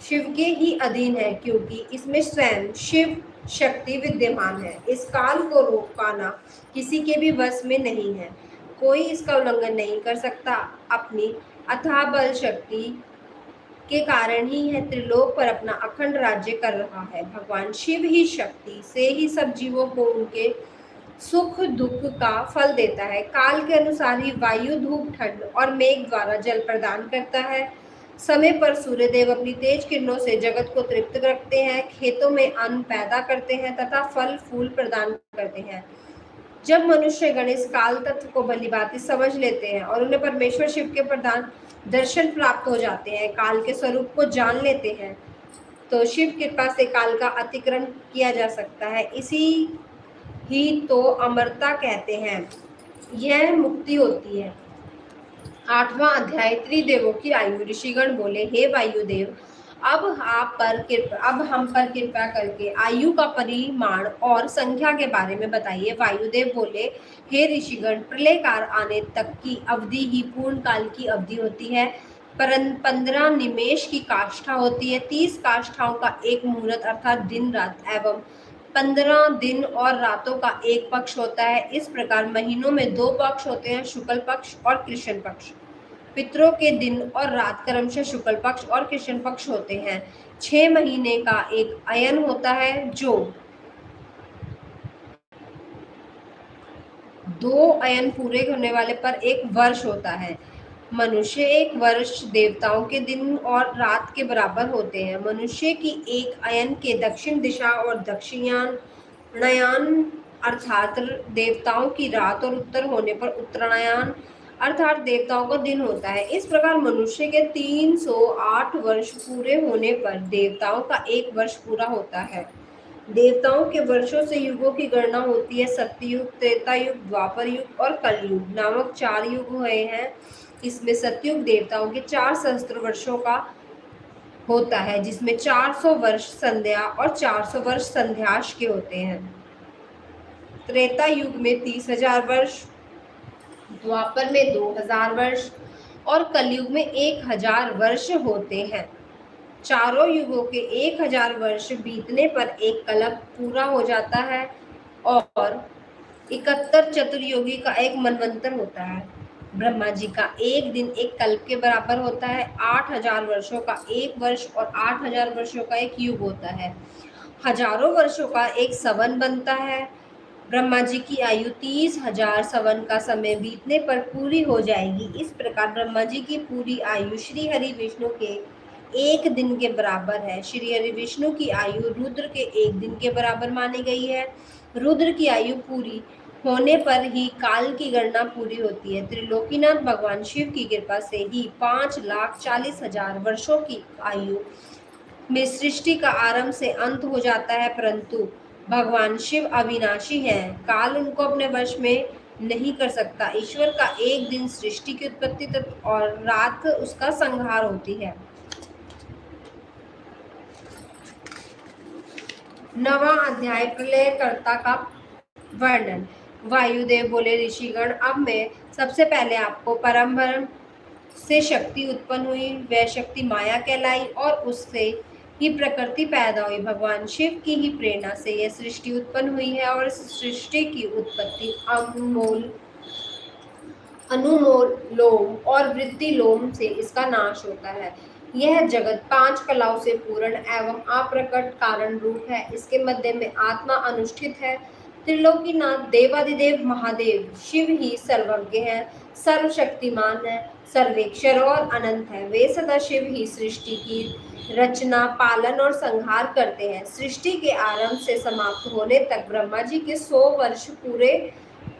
शिव के ही अधीन है, क्योंकि इसमें स्वयं शिव शक्ति विद्यमान है। इस काल को रोक पाना किसी के भी वश में नहीं है। कोई इसका उल्लंघन नहीं कर सकता। अपनी अथाह बल शक्ति के कारण ही यह त्रिलोक पर अपना अखंड राज्य कर रहा है। भगवान शिव ही शक्ति से ही सब जीवों को उनके सुख दुख का फल देता है। काल के अनुसार ही वायु धूप ठंड और मेघ द्वारा जल प्रदान करता है। समय पर सूर्यदेव अपनी तेज किरणों से जगत को तृप्त रखते हैं, खेतों में अन्न पैदा करते हैं तथा फल फूल प्रदान करते हैं। जब मनुष्य गणेश काल तत्व को भलीभांति समझ लेते हैं और उन्हें परमेश्वर शिव के प्रदान दर्शन प्राप्त हो जाते हैं, काल के स्वरूप को जान लेते हैं, तो शिव कृपा से काल का अतिक्रमण किया जा सकता है। इसी ही तो अमरता कहते हैं, यह मुक्ति होती है। आठवां अध्याय त्रिदेवों की आयु। ऋषिगण बोले, हे वायुदेव, अब हम पर कृपा करके आयु का परिमाण और संख्या के बारे में बताइए। वायुदेव बोले, हे ऋषिगण, प्रलय काल आने तक की अवधि ही पूर्ण काल की अवधि होती है। 15 निमेष की काष्ठा होती है। 30 काष्ठाओं का एक मुहूर्त अर्थात दिन रात एवं 15 दिन और रातों का एक पक्ष होता है। इस प्रकार महीनों में 2 पक्ष होते हैं, शुक्ल पक्ष और कृष्ण पक्ष। पितरों के दिन और रात क्रमशः शुक्ल पक्ष और कृष्ण पक्ष होते हैं। 6 महीने का एक अयन होता है, जो 2 अयन पूरे होने वाले पर एक वर्ष होता है। मनुष्य एक वर्ष देवताओं के दिन और रात के बराबर होते हैं। मनुष्य की एक अयन के दक्षिण दिशा और दक्षिणायन अर्थात देवताओं की रात और उत्तर होने पर उत्तरायण अर्थात देवताओं का दिन होता है। इस प्रकार मनुष्य के 308 वर्ष पूरे होने पर देवताओं का एक वर्ष पूरा होता है। देवताओं के वर्षों से युगों की गणना होती है। सत्ययुग, त्रेता युग, द्वापर युग और कलयुग नामक 4 युग हुए हैं। इसमें सतयुग देवताओं के 4 सहस्त्र वर्षों का होता है, जिसमें 400 वर्ष संध्या और 400 वर्ष संध्याश के होते हैं। त्रेता युग में 30,000 वर्ष, द्वापर में 2000 वर्ष और कलयुग में 1000 वर्ष होते हैं। चारों युगों के 1000 वर्ष बीतने पर एक कल्प पूरा हो जाता है और 71 चतुर्युगी का एक मनवंतर होता है। ब्रह्मा जी का एक दिन एक कल्प के बराबर होता है। 8000 वर्षों का एक वर्ष और 8000 वर्षों का एक युग होता है। हजारों वर्षों का एक सवन बनता है। ब्रह्मा जी की आयु 30,000 सवन का समय बीतने पर पूरी हो जाएगी। इस प्रकार ब्रह्मा जी की पूरी आयु श्री हरि विष्णु के एक दिन के बराबर है। श्री हरि विष्णु की आयु रुद्र के एक दिन के बराबर मानी गई है। रुद्र की आयु पूरी होने पर ही काल की गणना पूरी होती है। त्रिलोकीनाथ भगवान शिव की कृपा से ही 5,40,000 वर्षों की आयु में सृष्टि का आरंभ से अंत हो जाता है, परंतु भगवान शिव अविनाशी हैं। काल उनको अपने वश में नहीं कर सकता। ईश्वर का एक दिन सृष्टि की उत्पत्ति तक और रात उसका संहार होती है। 9वां अध्याय प्रलयकर्ता का वर्णन। वायुदेव बोले, ऋषिगण, अब मैं सबसे पहले आपको परम ब्रह्म से शक्ति उत्पन्न हुई, वह शक्ति माया कहलाई और उससे ही प्रकृति पैदा हुई। भगवान शिव की ही प्रेरणा से यह सृष्टि उत्पन्न हुई है और सृष्टि की उत्पत्ति अनुलोम और वृत्तिलोम से इसका नाश होता है। यह जगत 5 कलाओं से पूर्ण एवं अप्रकट कारण रूप है। इसके मध्य में आत्मा अनुष्ठित है। त्रिलोकीनाथ देवाधिदेव महादेव शिव ही सर्वज्ञ है, सर्वशक्तिमान है, सर्वेक्षर और अनंत है। वे सदा शिव ही सृष्टि की रचना, पालन और संहार करते हैं। सृष्टि के आरंभ से समाप्त होने तक ब्रह्मा जी के 100 वर्ष पूरे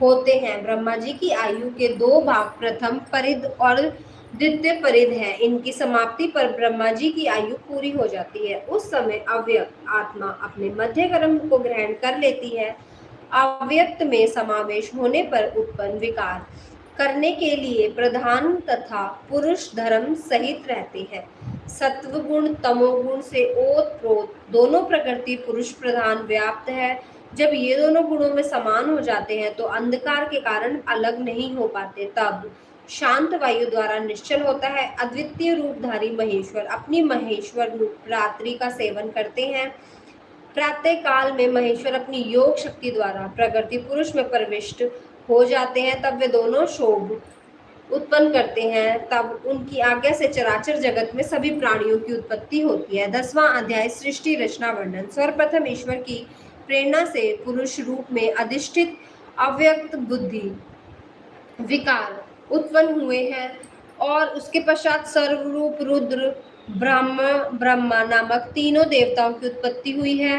होते हैं। ब्रह्मा जी की आयु के 2 भाग, प्रथम परिध और द्वितीय परिध है। इनकी समाप्ति पर ब्रह्मा जी की आयु पूरी हो जाती है। उस समय अव्यक्त आत्मा अपने मध्य कर्म को ग्रहण कर लेती है। अव्यक्त में समावेश होने पर उत्पन्न विकार करने के लिए प्रधान तथा पुरुष धर्म सहित रहते हैं। सत्व गुण तमोगुण से ओत-प्रोत दोनों प्रकृति पुरुष प्रधान व्याप्त है। जब ये दोनों गुणों में समान हो जाते हैं तो अंधकार के कारण अलग नहीं हो पाते। तब शांत वायु द्वारा निश्चल होता है। अद्वितीय रूपधारी महेश्वर अपनी महेश्वर रूप रात्रि का सेवन करते हैं। प्रातः काल में महेश्वर अपनी योग शक्ति द्वारा प्रकृति पुरुष में प्रविष्ट हो जाते हैं। तब वे दोनों शोभ उत्पन्न करते हैं। तब उनकी आज्ञा से चराचर जगत में सभी प्राणियों की उत्पत्ति होती है। 10वां अध्याय सृष्टि रचना वर्णन। सर्वप्रथम ईश्वर की प्रेरणा से पुरुष रूप में अधिष्ठित अव्यक्त बुद्धि विकार उत्पन्न हुए हैं और उसके पश्चात सर्वरूप रुद्र ब्रह्मा नामक तीनों देवताओं की उत्पत्ति हुई है।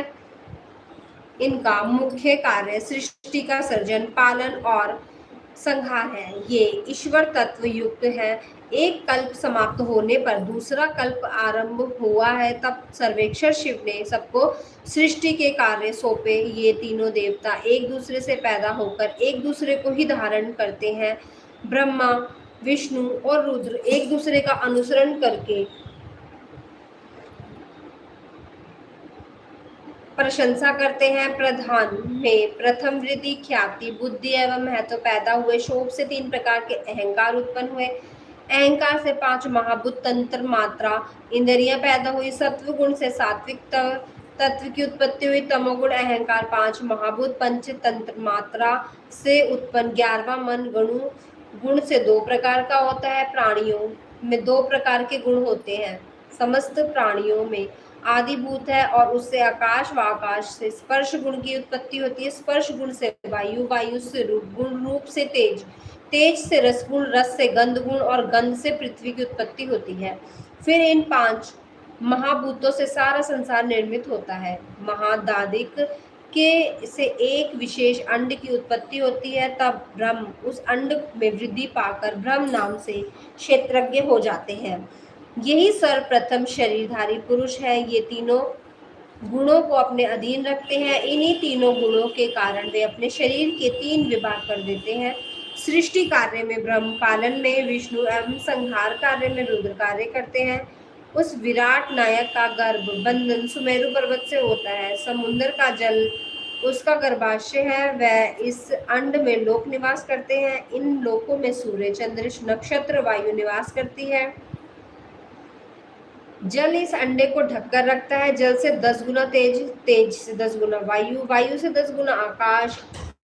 इनका मुख्य कार्य सृष्टि का सर्जन, पालन और संहार है। ये ईश्वर तत्व युक्त है। एक कल्प समाप्त होने पर दूसरा कल्प आरंभ हुआ है। तब सर्वेक्षर शिव ने सबको सृष्टि के कार्य सौंपे। ये तीनों देवता एक दूसरे से पैदा होकर एक दूसरे को ही धारण करते हैं। ब्रह्मा, विष्णु और रुद्र एक दूसरे का अनुसरण करके प्रशंसा करते हैं। प्रधान में प्रथम वृद्धि, ख्याति, बुद्धि एवं महत्व पैदा हुए। शोभ से 3 प्रकार के अहंकार उत्पन्न हुए। अहंकार से 5 महाभूत तंत्र मात्रा इंद्रियां पैदा हुई। सत्व गुण से सात्विक तत्व की उत्पत्ति हुई। तमोगुण अहंकार 5 महाभूत पंच तंत्र मात्रा से उत्पन्न। 11वां मन गणु गुण से 2 प्रकार का होता है। प्राणियों में 2 प्रकार के गुण होते हैं। समस्त प्राणियों में आदिभूत है और उससे आकाश व आकाश से स्पर्श गुण की उत्पत्ति होती है। स्पर्श गुण से वायु, वायु से रूप गुण, रूप से तेज, तेज से रस गुण, रस से गंध गुण और गंध से पृथ्वी की उत्पत्ति होती है। फिर इन 5 महाभूतों से सारा संसार निर्मित होता है। महादादिक के से एक विशेष अंड की उत्पत्ति होती है, तब ब्रह्म उस अंड में वृद्धि पाकर ब्रह्म नाम से क्षेत्रज्ञ हो जाते हैं। यही सर्वप्रथम शरीरधारी पुरुष है। ये तीनों गुणों को अपने अधीन रखते हैं। इन्हीं तीनों गुणों के कारण वे अपने शरीर के 3 विभाग कर देते हैं। सृष्टि कार्य में ब्रह्म, पालन में विष्णु एवं संहार कार्य में रुद्र कार्य करते हैं। उस विराट नायक का गर्भ बंधन सुमेरु पर्वत से होता है। समुद्र का जल उसका गर्भाशय है। वह इस अंड में लोक निवास करते हैं। इन लोकों में सूर्य, चंद्र, नक्षत्र, वायु निवास करती है। जल इस अंडे को ढककर रखता है। जल से 10 गुना तेज, तेज से 10 गुना वायु, वायु से 10 गुना आकाश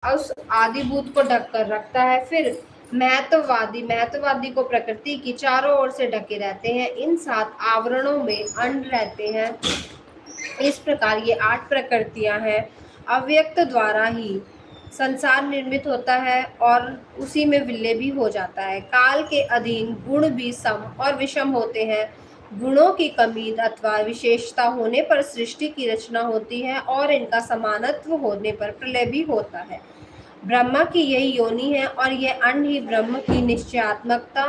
उस आदिभूत को ढककर रखता है। फिर महत्ववादी को प्रकृति की चारों ओर से ढके रहते हैं। इन 7 आवरणों में अंड रहते हैं। इस प्रकार ये 8 प्रकृतियां हैं। अव्यक्त द्वारा ही संसार निर्मित होता है और उसी में विलय भी हो जाता है। काल के अधीन गुण भी सम और विषम होते हैं। गुणों की कमी अथवा विशेषता होने पर सृष्टि की रचना होती है और इनका समानत्व होने पर प्रलय भी होता है। ब्रह्मा की यही योनि है और यह अंड ही ब्रह्म की निश्चयात्मकता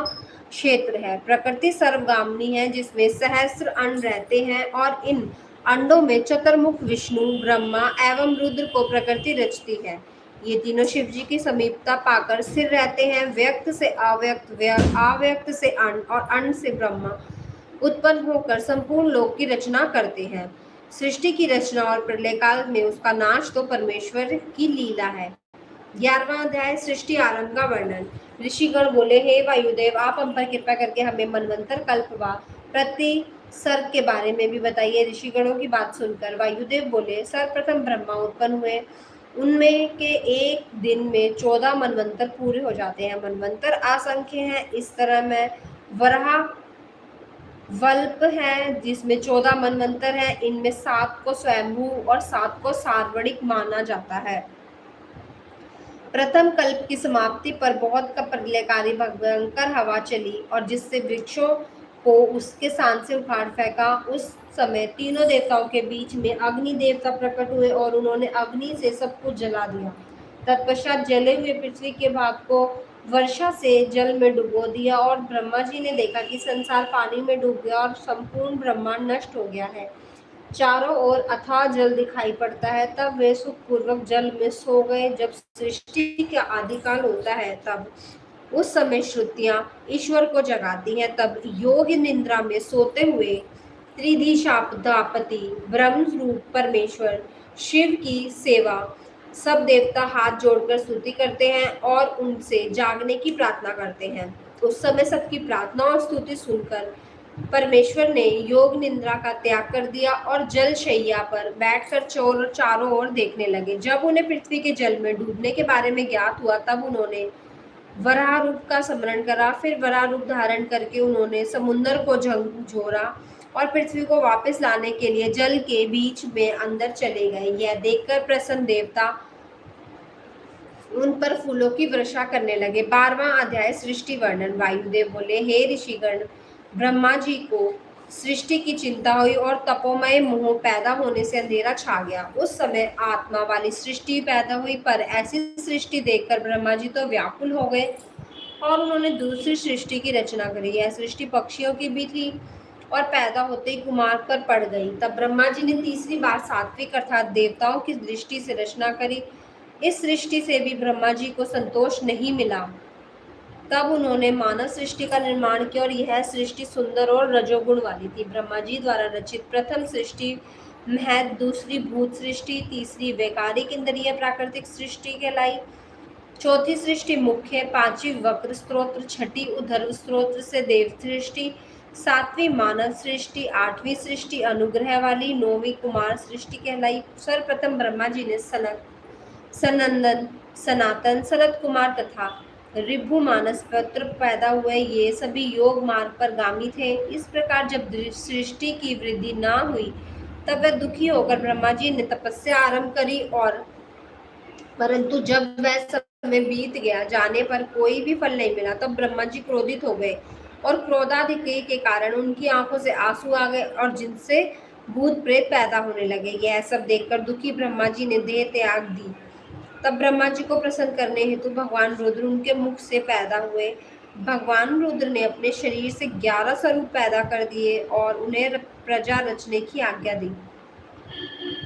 क्षेत्र है। प्रकृति सर्वगामिनी है, जिसमें सहस्त्र अंड रहते हैं और इन अंडों में चतुर्मुख विष्णु, ब्रह्मा एवं रुद्र को प्रकृति रचती है। ये तीनों शिव जी की समीपता पाकर स्थिर रहते हैं। व्यक्त से अव्यक्त, अव्यक्त से अंड और अंड से ब्रह्मा उत्पन्न होकर संपूर्ण लोक की रचना करते हैं। सृष्टि की रचना और प्रलय काल में उसका नाश तो परमेश्वर की लीला है। 11वां अध्याय सृष्टि आरंभ का वर्णन। ऋषिगण बोले, हे वायुदेव, आप हम पर कृपा करके हमें मनवंतर, कल्प व प्रतिसर्ग के बारे में भी बताइए। ऋषिगणों की बात सुनकर वायुदेव बोले, सर्वप्रथम ब्रह्मा उत्पन्न हुए। उनमें के एक दिन में 14 मनवंतर पूरे हो जाते हैं। मनवंतर असंख्य हैं। इस तरह में वराह वल्प है, जिसमें 14 मनवंतर हैं। इनमें 7 को स्वयंभू और 7 को सार्वणिक माना जाता है। प्रथम कल्प की समाप्ति पर बहुत प्रलयकारी भयंकर हवा चली और जिससे वृक्षों को उसके स्थान से उखाड़ फेंका। उस समय तीनों देवताओं के बीच में अग्नि देवता प्रकट हुए और उन्होंने अग्नि से सब कुछ जला दिया। तत्पश्चात जले हुए पृथ्वी के भाग को वर्षा से जल में डुबो दिया और ब्रह्मा जी ने देखा कि संसार पानी में डूब गया और संपूर्ण ब्रह्मांड नष्ट हो गया है। चारों ओर अथाह जल दिखाई पड़ता है। तब वे सुखपूर्वक जल में सो गए। जब सृष्टि का आदिकाल होता है तब उस समय श्रुतियां ईश्वर को जगाती हैं। तब योग निद्रा में सोते हुए त्रिदिशापति ब्रह्म रूप परमेश्वर शिव की सेवा सब देवता हाथ जोड़कर स्तुति करते हैं और उनसे जागने की प्रार्थना करते हैं। उस समय सबकी प्रार्थना और स्तुति सुनकर परमेश्वर ने योग निद्रा का त्याग कर दिया और जल शैया पर बैठकर चारों ओर देखने लगे। जब उन्हें पृथ्वी के जल में डूबने के बारे में ज्ञात हुआ तब उन्होंने वराह रूप का स्मरण करा। फिर वराह रूप धारण करके उन्होंने समुद्र को झंझोरा और पृथ्वी को वापस लाने के लिए जल के बीच में अंदर चले गए। यह देखकर प्रसन्न देवता उन पर फूलों की वर्षा करने लगे। 12वां अध्याय सृष्टि वर्णन। वायुदेव बोले, हे ऋषिगण, ब्रह्मा जी को सृष्टि की चिंता हुई और तपोमय मोह पैदा होने से अंधेरा छा गया। उस समय आत्मा वाली सृष्टि पैदा हुई, पर ऐसी सृष्टि देखकर ब्रह्मा जी तो व्याकुल हो गए और उन्होंने दूसरी सृष्टि की रचना करी। यह सृष्टि पक्षियों की भी थी और पैदा होते ही कुमार पर पड़ गई। तब ब्रह्मा जी ने तीसरी बार सात्विक अर्थात देवताओं की दृष्टि से रचना करी। इस सृष्टि से भी ब्रह्मा जी को संतोष नहीं मिला। तब उन्होंने मानव सृष्टि का निर्माण किया और यह सृष्टि सुंदर और रजोगुण वाली थी। ब्रह्मा जी द्वारा रचित प्रथम सृष्टि महत, दूसरी भूत सृष्टि, तीसरी वैकारिक इंद्रिय प्राकृतिक सृष्टि कहलाई, चौथी सृष्टि मुख्य, पांचवी वक्र स्त्रोत्र, छठी उधर स्त्रोत्र से देव सृष्टि, सातवीं मानव सृष्टि, आठवीं सृष्टि अनुग्रह वाली, नौवीं कुमार सृष्टि कहलाई। सर्वप्रथम ब्रह्मा जी ने सनक, सनंदन, सनातन, सनत कुमार तथा ऋभु मानस पुत्र पैदा हुए। ये सभी योग मार्ग पर गामी थे। इस प्रकार जब सृष्टि की वृद्धि न हुई तब वह दुखी होकर ब्रह्मा जी ने तपस्या आरंभ करी और परंतु जब वह समय बीत गया जाने पर कोई भी फल नहीं मिला तब ब्रह्मा जी क्रोधित हो गए और क्रोधाधिक्य के कारण उनकी आंखों से आंसू आ गए और जिनसे भूत प्रेत पैदा होने लगे। यह सब देखकर दुखी ब्रह्मा जी ने देह त्याग दी। तब ब्रह्मा जी को प्रसन्न करने हेतु भगवान रुद्र उनके मुख से पैदा हुए। भगवान रुद्र ने अपने शरीर से 11 स्वरूप पैदा कर दिए और उन्हें प्रजा रचने की आज्ञा दी।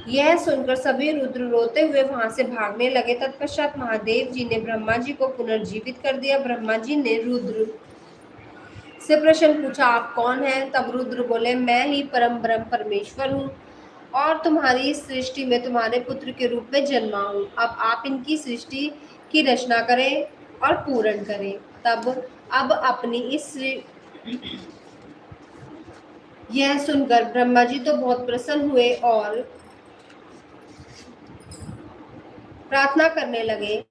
यह सुनकर सभी रुद्र रोते हुए वहां से भागने लगे। तत्पश्चात महादेव जी ने ब्रह्मा जी को पुनर्जीवित कर दिया। ब्रह्मा जी ने रुद्र से प्रश्न पूछा, आप कौन हैं? तब रुद्र बोले, मैं ही परम ब्रह्म परमेश्वर हूँ और तुम्हारी इस सृष्टि में तुम्हारे पुत्र के रूप में जन्मा हूँ। अब आप इनकी सृष्टि की रचना करें और पूर्ण करें। अब अपनी यह सुनकर ब्रह्मा जी तो बहुत प्रसन्न हुए और प्रार्थना करने लगे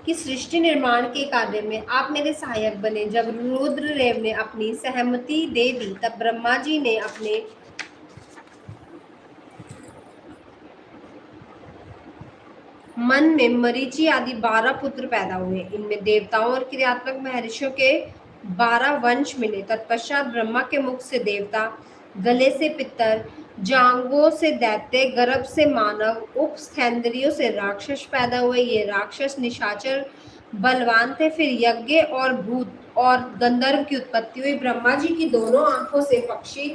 कि सृष्टि निर्माण के कार्य में आप मेरे सहायक बने। जब रुद्रदेव ने अपनी सहमति दे दी तब ब्रह्मा जी ने अपने मन में मरीचि आदि 12 पुत्र पैदा हुए। इनमें देवताओं और क्रियात्मक महर्षियों के 12 वंश मिले। तत्पश्चात ब्रह्मा के मुख से देवता, गले से पितर, जांघों से दैत्य, गर्भ से मानव, उपस्थेंद्रियों से राक्षस पैदा हुए। ये राक्षस निशाचर बलवान थे। फिर यज्ञ और भूत और गंधर्व की उत्पत्ति हुई। ब्रह्मा जी की दोनों आंखों से पक्षी,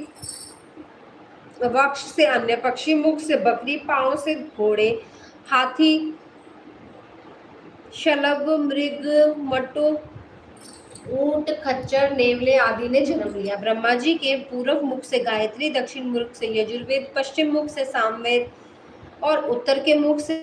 वक्ष से अन्य पक्षी, मुख से बकरी, पांव से घोड़े, हाथी, शलभ, मृग, मटु, ऊंट, खच्चर, नेवले आदि ने जन्म लिया। ब्रह्मा जी के पूर्व मुख से गायत्री, दक्षिण मुख से यजुर्वेद, पश्चिम मुख से सामवेद और उत्तर के मुख से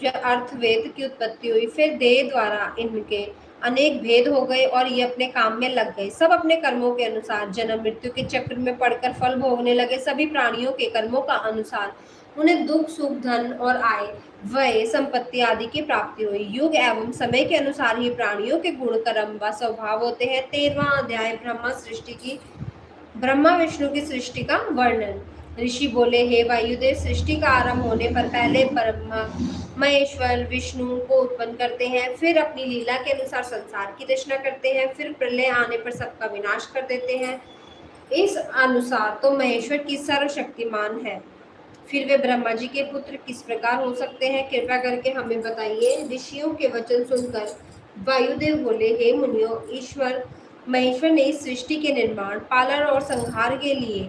अर्थवेद की उत्पत्ति हुई। फिर देह द्वारा इनके अनेक भेद हो गए और ये अपने काम में लग गए। सब अपने कर्मों के अनुसार जन्म मृत्यु के चक्र में पड़कर फल भोगने लगे। सभी प्राणियों के कर्मों का अनुसार उन्हें दुख, सुख, धन और आय, व्यय, संपत्ति आदि की प्राप्ति हुई। युग एवं समय के अनुसार ही प्राणियों के गुण, कर्म व स्वभाव होते हैं। 13वां अध्याय ब्रह्मा विष्णु की सृष्टि का वर्णन। ऋषि बोले, हे वायुदेव, सृष्टि का आरंभ होने पर पहले ब्रह्मा महेश्वर विष्णु को उत्पन्न करते हैं, फिर अपनी लीला के अनुसार संसार की रचना करते हैं, फिर प्रलय आने पर सबका विनाश कर देते हैं। इस अनुसार तो महेश्वर की सर्वशक्तिमान है। फिर वे ब्रह्मा जी के पुत्र किस प्रकार हो सकते हैं? कृपया करके हमें बताइए। ऋषियों के वचन सुनकर वायुदेव बोले, हे मुनियों, ईश्वर महेश्वर ने इस सृष्टि के निर्माण, पालन और संहार के लिए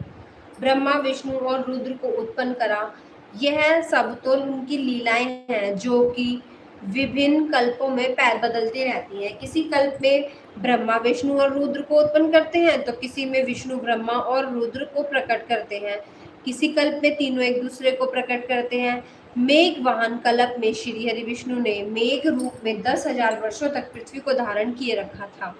ब्रह्मा, विष्णु और रुद्र को उत्पन्न करा। यह सब तो उनकी लीलाएं हैं जो कि विभिन्न कल्पों में पैर बदलती रहती हैं। किसी कल्प में ब्रह्मा विष्णु और रुद्र को उत्पन्न करते हैं तो किसी में विष्णु ब्रह्मा और रुद्र को प्रकट करते हैं। किसी कल्प में तीनों एक दूसरे को प्रकट करते हैं। मेघ वाहन कल्प में श्री हरि विष्णु ने मेघ रूप में 10,000 वर्षों तक पृथ्वी को धारण किए रखा था।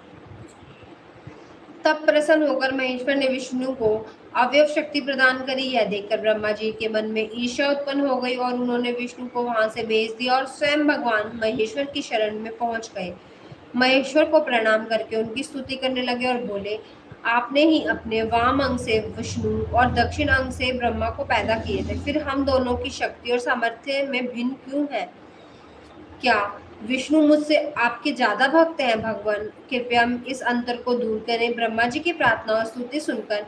तब प्रसन्न होकर महेश्वर ने विष्णु को अवयव शक्ति प्रदान करी। यह देखकर ब्रह्मा जी के मन में ईर्ष्या उत्पन्न हो गई और उन्होंने विष्णु को वहां से भेज दिया और स्वयं भगवान महेश्वर की शरण में पहुंच गए। महेश्वर को प्रणाम करके उनकी स्तुति करने लगे और बोले, आपने ही अपने वाम अंग से विष्णु और दक्षिण अंग से ब्रह्मा को पैदा किए थे। फिर हम दोनों की शक्ति और सामर्थ्य में भिन्न क्यों है? क्या विष्णु मुझसे आपके ज्यादा भक्त हैं? भगवान कृपया इस अंतर को दूर करें। ब्रह्मा जी की प्रार्थना और स्तुति सुनकर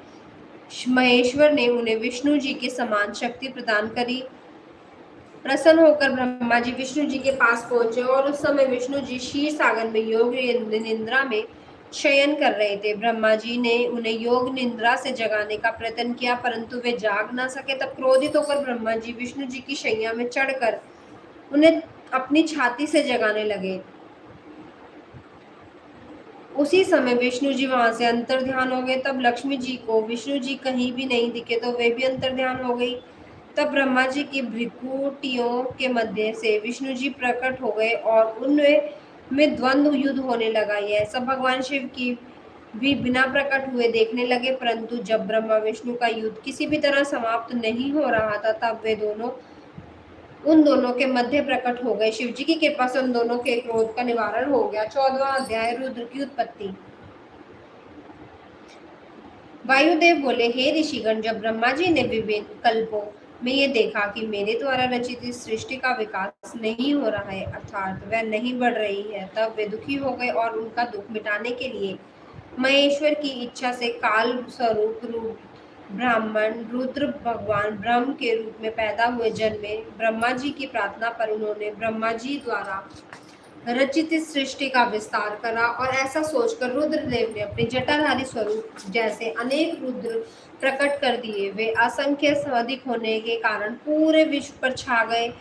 महेश्वर ने उन्हें विष्णु जी के समान शक्ति प्रदान करी। प्रसन्न होकर ब्रह्मा जी विष्णु जी के पास पहुंचे और उस समय विष्णु जी क्षीर सागर में योग निद्रा में शयन कर रहे थे। ब्रह्मा जी ने उन्हें योग निद्रा से जगाने का प्रयत्न किया परंतु वे जाग ना सके। तब क्रोधित होकर ब्रह्मा जी विष्णु जी की शैया में चढ़कर उन्हें अपनी छाती से जगाने लगे। उसी समय विष्णु जी वहां से अंतर ध्यान हो गए। तब लक्ष्मी जी को विष्णु जी कहीं भी नहीं दिखे तो वे भी अंतर ध्यान हो गई। तब ब्रह्मा जी की भ्रिकुटियों के मध्य से विष्णु जी प्रकट हो गए और उनमें द्वंद्व युद्ध होने लगा। यह सब भगवान शिव की भी बिना प्रकट हुए देखने लगे। परंतु जब ब्रह्मा विष्णु का युद्ध किसी भी तरह समाप्त नहीं हो रहा था तब वे उन दोनों के मध्य प्रकट हो गए। शिव जी की कृपा से उन दोनों के क्रोध का निवारण हो गया। 14वां अध्याय रुद्र की उत्पत्ति। वायुदेव बोले, हे ऋषिगण, जब ब्रह्मा जी ने विभिन्न कल्पों में ये देखा कि मेरे द्वारा रचित इस सृष्टि का विकास नहीं हो रहा है, अर्थात वह नहीं बढ़ रही है, तब वे दुखी हो गए और उनका दुख मिटाने के लिए महेश्वर की इच्छा से काल स्वरूप रूप ब्राह्मण रुद्र भगवान ब्रह्म के रूप में पैदा हुए जन्मे। ब्रह्मा जी की प्रार्थना पर उन्होंने ब्रह्मा जी द्वारा रचित इस सृष्टि का विस्तार करा और ऐसा सोचकर रुद्रदेव ने अपने जटाधारी स्वरूप जैसे अनेक रुद्र प्रकट कर दिए। वे असंख्य अधिक होने के कारण पूरे विश्व पर छा गए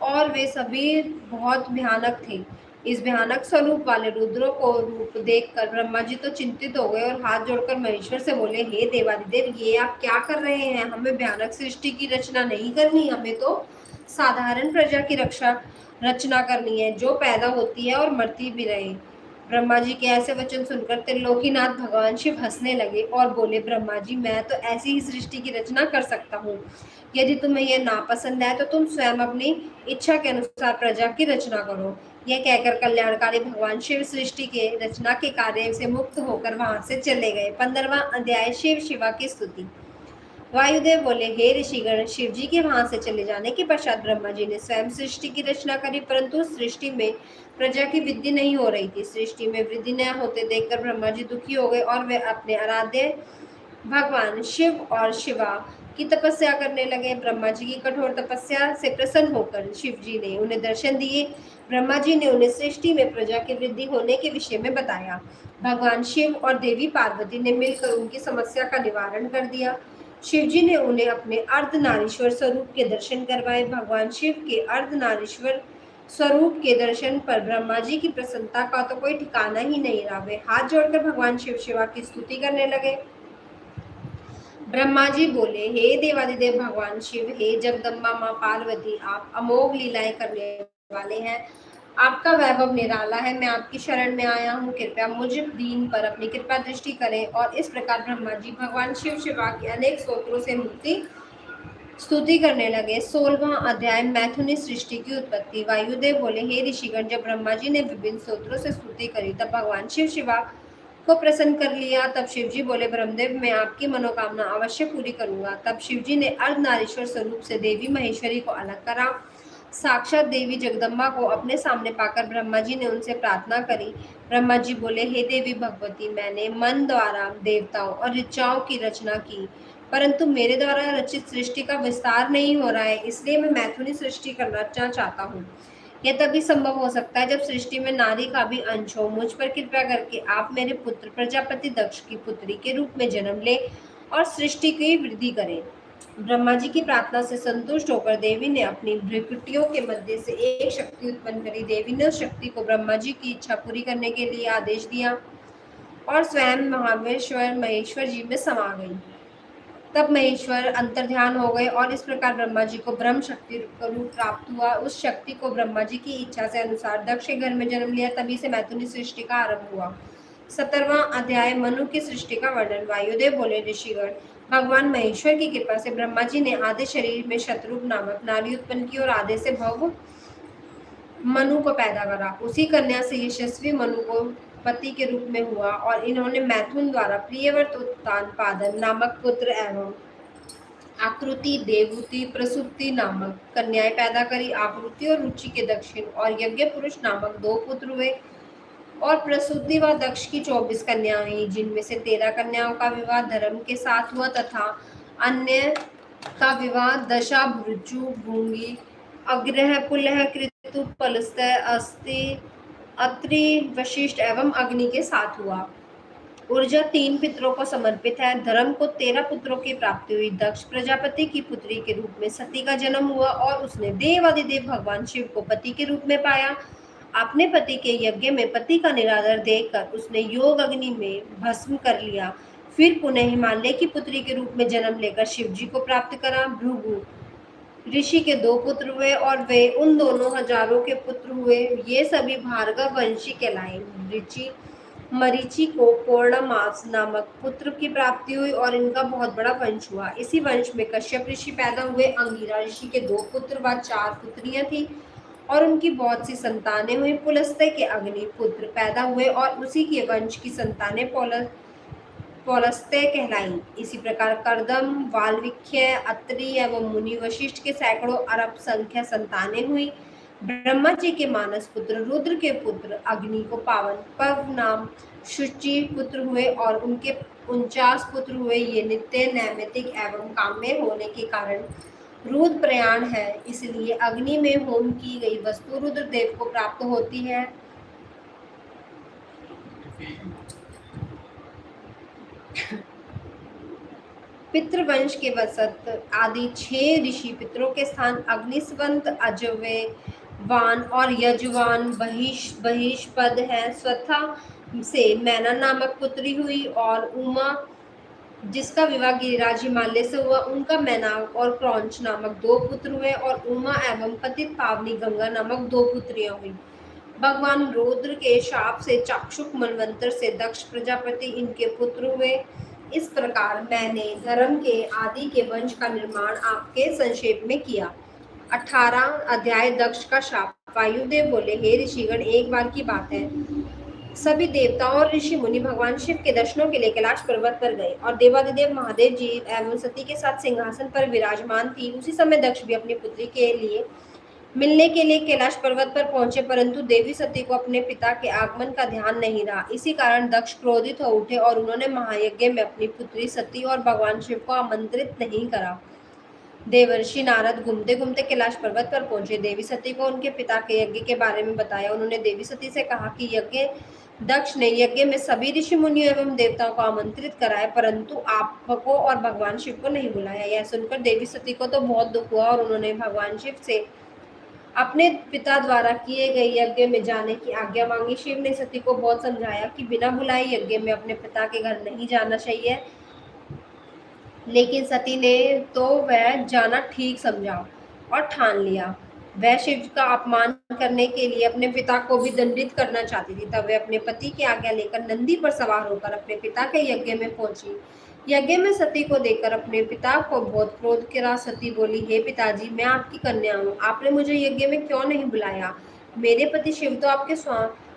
और वे सभी बहुत भयानक थे। इस भयानक स्वरूप वाले रुद्रों को रूप देखकर ब्रह्मा जी तो चिंतित हो गए और हाथ जोड़कर महेश्वर से बोले, हे देवादिदेव, ये आप क्या कर रहे हैं? हमें भयानक सृष्टि की रचना नहीं करनी, हमें तो साधारण प्रजा की रचना करनी है जो पैदा होती है और मरती भी रहे। ब्रह्मा जी के ऐसे वचन सुनकर त्रिलोकीनाथ भगवान शिव हंसने लगे और बोले, ब्रह्मा जी, मैं तो ऐसी ही सृष्टि की रचना कर सकता हूँ। यदि तुम्हें यह नापसंद है तो तुम स्वयं अपनी इच्छा के अनुसार प्रजा की रचना करो। यह कहकर कल्याणकारी भगवान शिव सृष्टि के रचना के कार्य से मुक्त होकर वहां से चले गए। 15वां अध्याय शिव शिवा की स्तुति। वायुदेव बोले, हे ऋषिगण, शिव जी के वहां से चले जाने के पश्चात ब्रह्मा जी ने स्वयं सृष्टि की रचना करी, परंतु सृष्टि में प्रजा की वृद्धि नहीं हो रही थी। सृष्टि में वृद्धि न होते देखकर ब्रह्मा जी दुखी हो गए और वे अपने आराध्य भगवान शिव और शिवा की तपस्या करने लगे। ब्रह्मा जी की कठोर तपस्या से प्रसन्न होकर शिव जी ने उन्हें दर्शन दिए। ब्रह्मा जी ने उन्हें सृष्टि में प्रजा की वृद्धि होने के विषय में बताया। भगवान शिव और देवी पार्वती ने मिलकर उनकी समस्या का निवारण कर दिया। शिव जी ने उन्हें अपने अर्धनारीश्वर स्वरूप के दर्शन करवाए। भगवान शिव के अर्धनारीश्वर स्वरूप के दर्शन पर ब्रह्मा जी की प्रसन्नता का तो कोई ठिकाना ही नहीं रहा। वे हाथ जोड़कर भगवान शिव शिवा की स्तुति करने लगे। ब्रह्मा जी बोले, हे देवादिदेव भगवान शिव, हे जगदम्बा माँ पार्वती, आप अमोघ लीलाएं करने वाले हैं। आपका वैभव निराला है। मैं आपकी शरण में आया हूँ, कृपया मुझ दीन पर अपनी कृपा दृष्टि करें। और इस प्रकार ब्रह्मा जी भगवान शिव शिवा की अनेक स्तोत्रों से मुक्ति स्तुति करने लगे। 16वां अध्याय मैथुनी सृष्टि की उत्पत्ति। वायुदेव बोले, हे ऋषिगण, जब ब्रह्मा जी ने विभिन्न स्तोत्रों से स्तुति करी तब भगवान शिव शिवा को प्रसन्न कर लिया। तब शिव जी बोले, ब्रह्मदेव, मैं आपकी मनोकामना अवश्य पूरी करूंगा। तब शिव जी ने अर्धनारीश्वर स्वरूप से देवी महेश्वरी को अलग करा। साक्षात देवी जगदम्बा को अपने सामने पाकर ब्रह्मा जी ने उनसे प्रार्थना करी। ब्रह्मा जी बोले, हे देवी भगवती, मैंने मन द्वारा देवताओं और ऋचाओं की रचना की, परंतु मेरे द्वारा रचित सृष्टि का विस्तार नहीं हो रहा है, इसलिए मैं मैथुनी सृष्टि करना चाहता हूँ। यह तभी संभव हो सकता है जब सृष्टि में नारी का भी अंश हो। मुझ पर कृपया करके आप मेरे पुत्र प्रजापति दक्ष की पुत्री के रूप में जन्म ले और सृष्टि की वृद्धि करें। ब्रह्मा जी की प्रार्थना से संतुष्ट होकर देवी ने अपनी भ्रुकुटियों के मध्य से एक शक्ति उत्पन्न करी। देवी ने उस शक्ति को ब्रह्मा जी की इच्छा पूरी करने के लिए आदेश दिया और स्वयं महावेश्वर महेश्वर जी में समा गई। तब महेश्वर अंतर्ध्यान हो गए और इस प्रकार ब्रह्मा जी को ब्रह्म शक्ति रूप प्राप्त हुआ। उस शक्ति को ब्रह्मा जी की इच्छा से अनुसार दक्ष के घर में जन्म लिया। तभी से मैथुनी सृष्टि का आरंभ हुआ। 17वां अध्याय मनु की सृष्टि का वर्णन। वायुदेव बोले, ऋषिगण, भगवान महेश्वर की कृपा से ब्रह्मा जी ने आधे शरीर में शत्रुघ्न नामक नारी उत्पन्न की और आधे से भव मनु को पैदा करा। उसी कन्या से यशस्वी मनु को पति के रूप में हुआ और इन्होंने मैथुन द्वारा प्रियव्रत उत्तानपादन नामक पुत्र एवं आकृति, देवहूति, प्रसूति नामक कन्याएं पैदा करी। आकृति और रुचि के दक्षिण और यज्ञ पुरुष नामक 2 पुत्र हुए और प्रसूति व दक्ष की 24 कन्याएं हुई, जिनमें से 13 कन्याओं का विवाह धर्म के साथ हुआ तथा अन्य का विवाह दशा, भृजु, भूंगी, अग्रह, पुलह, कृतु, पलस्तय, अस्ति, अत्रि, वशिष्ठ एवं अग्नि के साथ हुआ। ऊर्जा 3 पितरों को समर्पित है। धर्म को 13 पुत्रों की प्राप्ति हुई। दक्ष प्रजापति की पुत्री के रूप में सती का जन्म हुआ और उसने देवादिदेव भगवान शिव को पति के रूप में पाया। अपने पति के यज्ञ में पति का निरादर देखकर उसने योग अग्नि में भस्म कर लिया। फिर पुनः हिमालय की पुत्री के रूप में जन्म लेकर शिव जी को प्राप्त करा। भृगु ऋषि के 2 पुत्र हुए और वे उन दोनों हजारों के पुत्र हुए। ये सभी भार्गव वंशी कहलाए। मरीचि को पौर्णमास नामक पुत्र की प्राप्ति हुई और इनका बहुत बड़ा वंश हुआ। इसी वंश में कश्यप ऋषि पैदा हुए। अंगिरा ऋषि के 2 पुत्र व 4 पुत्रियां थी और उनकी बहुत सी संतानें हुई। पुलस्त्य के अग्नि पुत्र पैदा हुए और उसी के वंश की संतानें पौलस्त्य कहलाई। इसी प्रकार कर्दम, वाल्मीक्य, अत्रि एवं मुनि वशिष्ठ के सैकड़ों अरब संख्या संतानें हुई। ब्रह्मा जी के मानस पुत्र रुद्र के पुत्र अग्नि को पावन पर्व नाम शुचि पुत्र हुए और उनके 49 पुत्र हुए। ये नित्य नैमित्तिक एवं काम्य होने के कारण रुद्र प्रयाण है, इसलिए अग्नि में होम की गई वस्तु रुद्रदेव को प्राप्त होती है। पितृवंश के वसत आदि 6 ऋषि पितरों के स्थान अग्निस्वंत, अजयवान और यजवान बहिष्पद है। स्वथा से मैना नामक पुत्री हुई और उमा जिसका विवाह गिरिराज हिमालय से हुआ, उनका मैनाक और क्रौंच नामक 2 पुत्र हुए और उमा एवं पतित पावनी गंगा नामक 2 पुत्रियां हुई। भगवान रुद्र के शाप से चाक्षुष मनवंतर से दक्ष प्रजापति इनके पुत्र हुए। इस प्रकार मैंने धर्म के आदि के वंश का निर्माण आपके संक्षेप में किया। 18 अध्याय दक्ष का शाप। वायुदेव बोले, हे ऋषिगण, एक बार की बात है, सभी देवताओं और ऋषि मुनि भगवान शिव के दर्शनों के लिए कैलाश पर्वत पर गए और देवादिदेव महादेव जी एवं सती के साथ सिंहासन पर विराजमान थी। उसी समय दक्ष भी अपनी पुत्री के लिए मिलने के लिए कैलाश पर्वत पर पहुंचे, परंतु देवी सती को अपने पिता के आगमन का ध्यान नहीं रहा। इसी कारण दक्ष क्रोधित हो उठे और उन्होंने महायज्ञ में अपनी पुत्री सती और भगवान शिव को आमंत्रित नहीं करा। देवर्षि नारद घूमते घूमते कैलाश पर्वत पर पहुंचे। देवी सती को उनके पिता के यज्ञ के बारे में बताया। उन्होंने देवी सती से कहा कि दक्ष ने यज्ञ में सभी ऋषि मुनियों एवं देवताओं को आमंत्रित कराया, परंतु आपको और भगवान शिव को नहीं बुलाया। यह सुनकर देवी सती को तो बहुत दुख हुआ और उन्होंने भगवान शिव से अपने पिता द्वारा किए गए यज्ञ में जाने की आज्ञा मांगी। शिव ने सती को बहुत समझाया कि बिना बुलाए यज्ञ में अपने पिता के घर नहीं जाना चाहिए, लेकिन सती ने तो वह जाना ठीक समझा और ठान लिया। वह शिव का अपमान करने के लिए अपने पिता को भी दंडित करना चाहती थी। तब वह अपने पति की आज्ञा लेकर नंदी पर सवार होकर अपने पिता के यज्ञ में पहुंची। यज्ञ में सती को देखकर अपने पिता को बहुत क्रोध करा। सती बोली, हे पिताजी, मैं आपकी कन्या हूँ, आपने मुझे यज्ञ में क्यों नहीं बुलाया? मेरे पति शिव तो आपके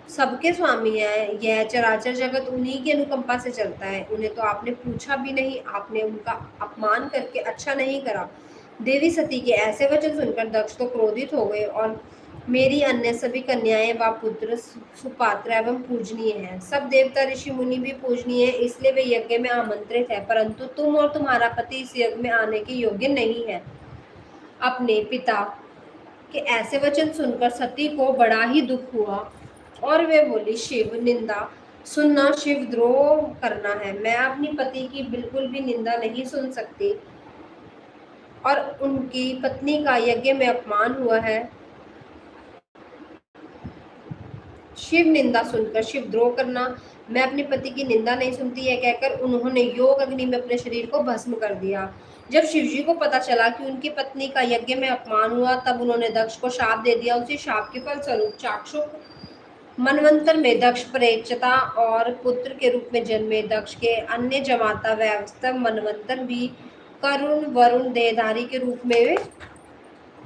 सबके स्वामी है, यह चराचर जगत उन्हीं की अनुकंपा से चलता है, उन्हें तो आपने पूछा भी नहीं, आपने उनका अपमान करके अच्छा नहीं करा। देवी सती के ऐसे वचन सुनकर दक्ष तो क्रोधित हो गए और मेरी अन्य सभी कन्याएं व पुत्र सुपात्र एवं पूजनीय हैं। सब देवता ऋषि मुनि भी पूजनीय है, इसलिए वे यज्ञ में आमंत्रित है, परंतु तुम और तुम्हारा पति इस यज्ञ में आने के योग्य नहीं है। अपने पिता के ऐसे वचन सुनकर सती को बड़ा ही दुख हुआ और वे बोली, शिव निंदा सुनना शिव द्रोह करना है। मैं अपनी पति की बिल्कुल भी निंदा नहीं सुन सकती और उनकी पत्नी का यज्ञ में अपमान हुआ है। शिव निंदा सुनकर शिव द्रोह करना, मैं अपने पति की निंदा नहीं सुनती, यह कहकर उन्होंने योग अग्नि में अपने शरीर को भस्म कर दिया। जब शिवजी को पता चला कि उनकी पत्नी का यज्ञ में अपमान हुआ, तब उन्होंने दक्ष को शाप दे दिया। उसी शाप के फलस्वरूप चाक्षुष मनवंतर में दक्ष प्रेतता और पुत्र के रूप में जन्मे। दक्ष के अन्य जमाता वैवस्वत मनवंतर भी करुण वरुण देहधारी के रूप में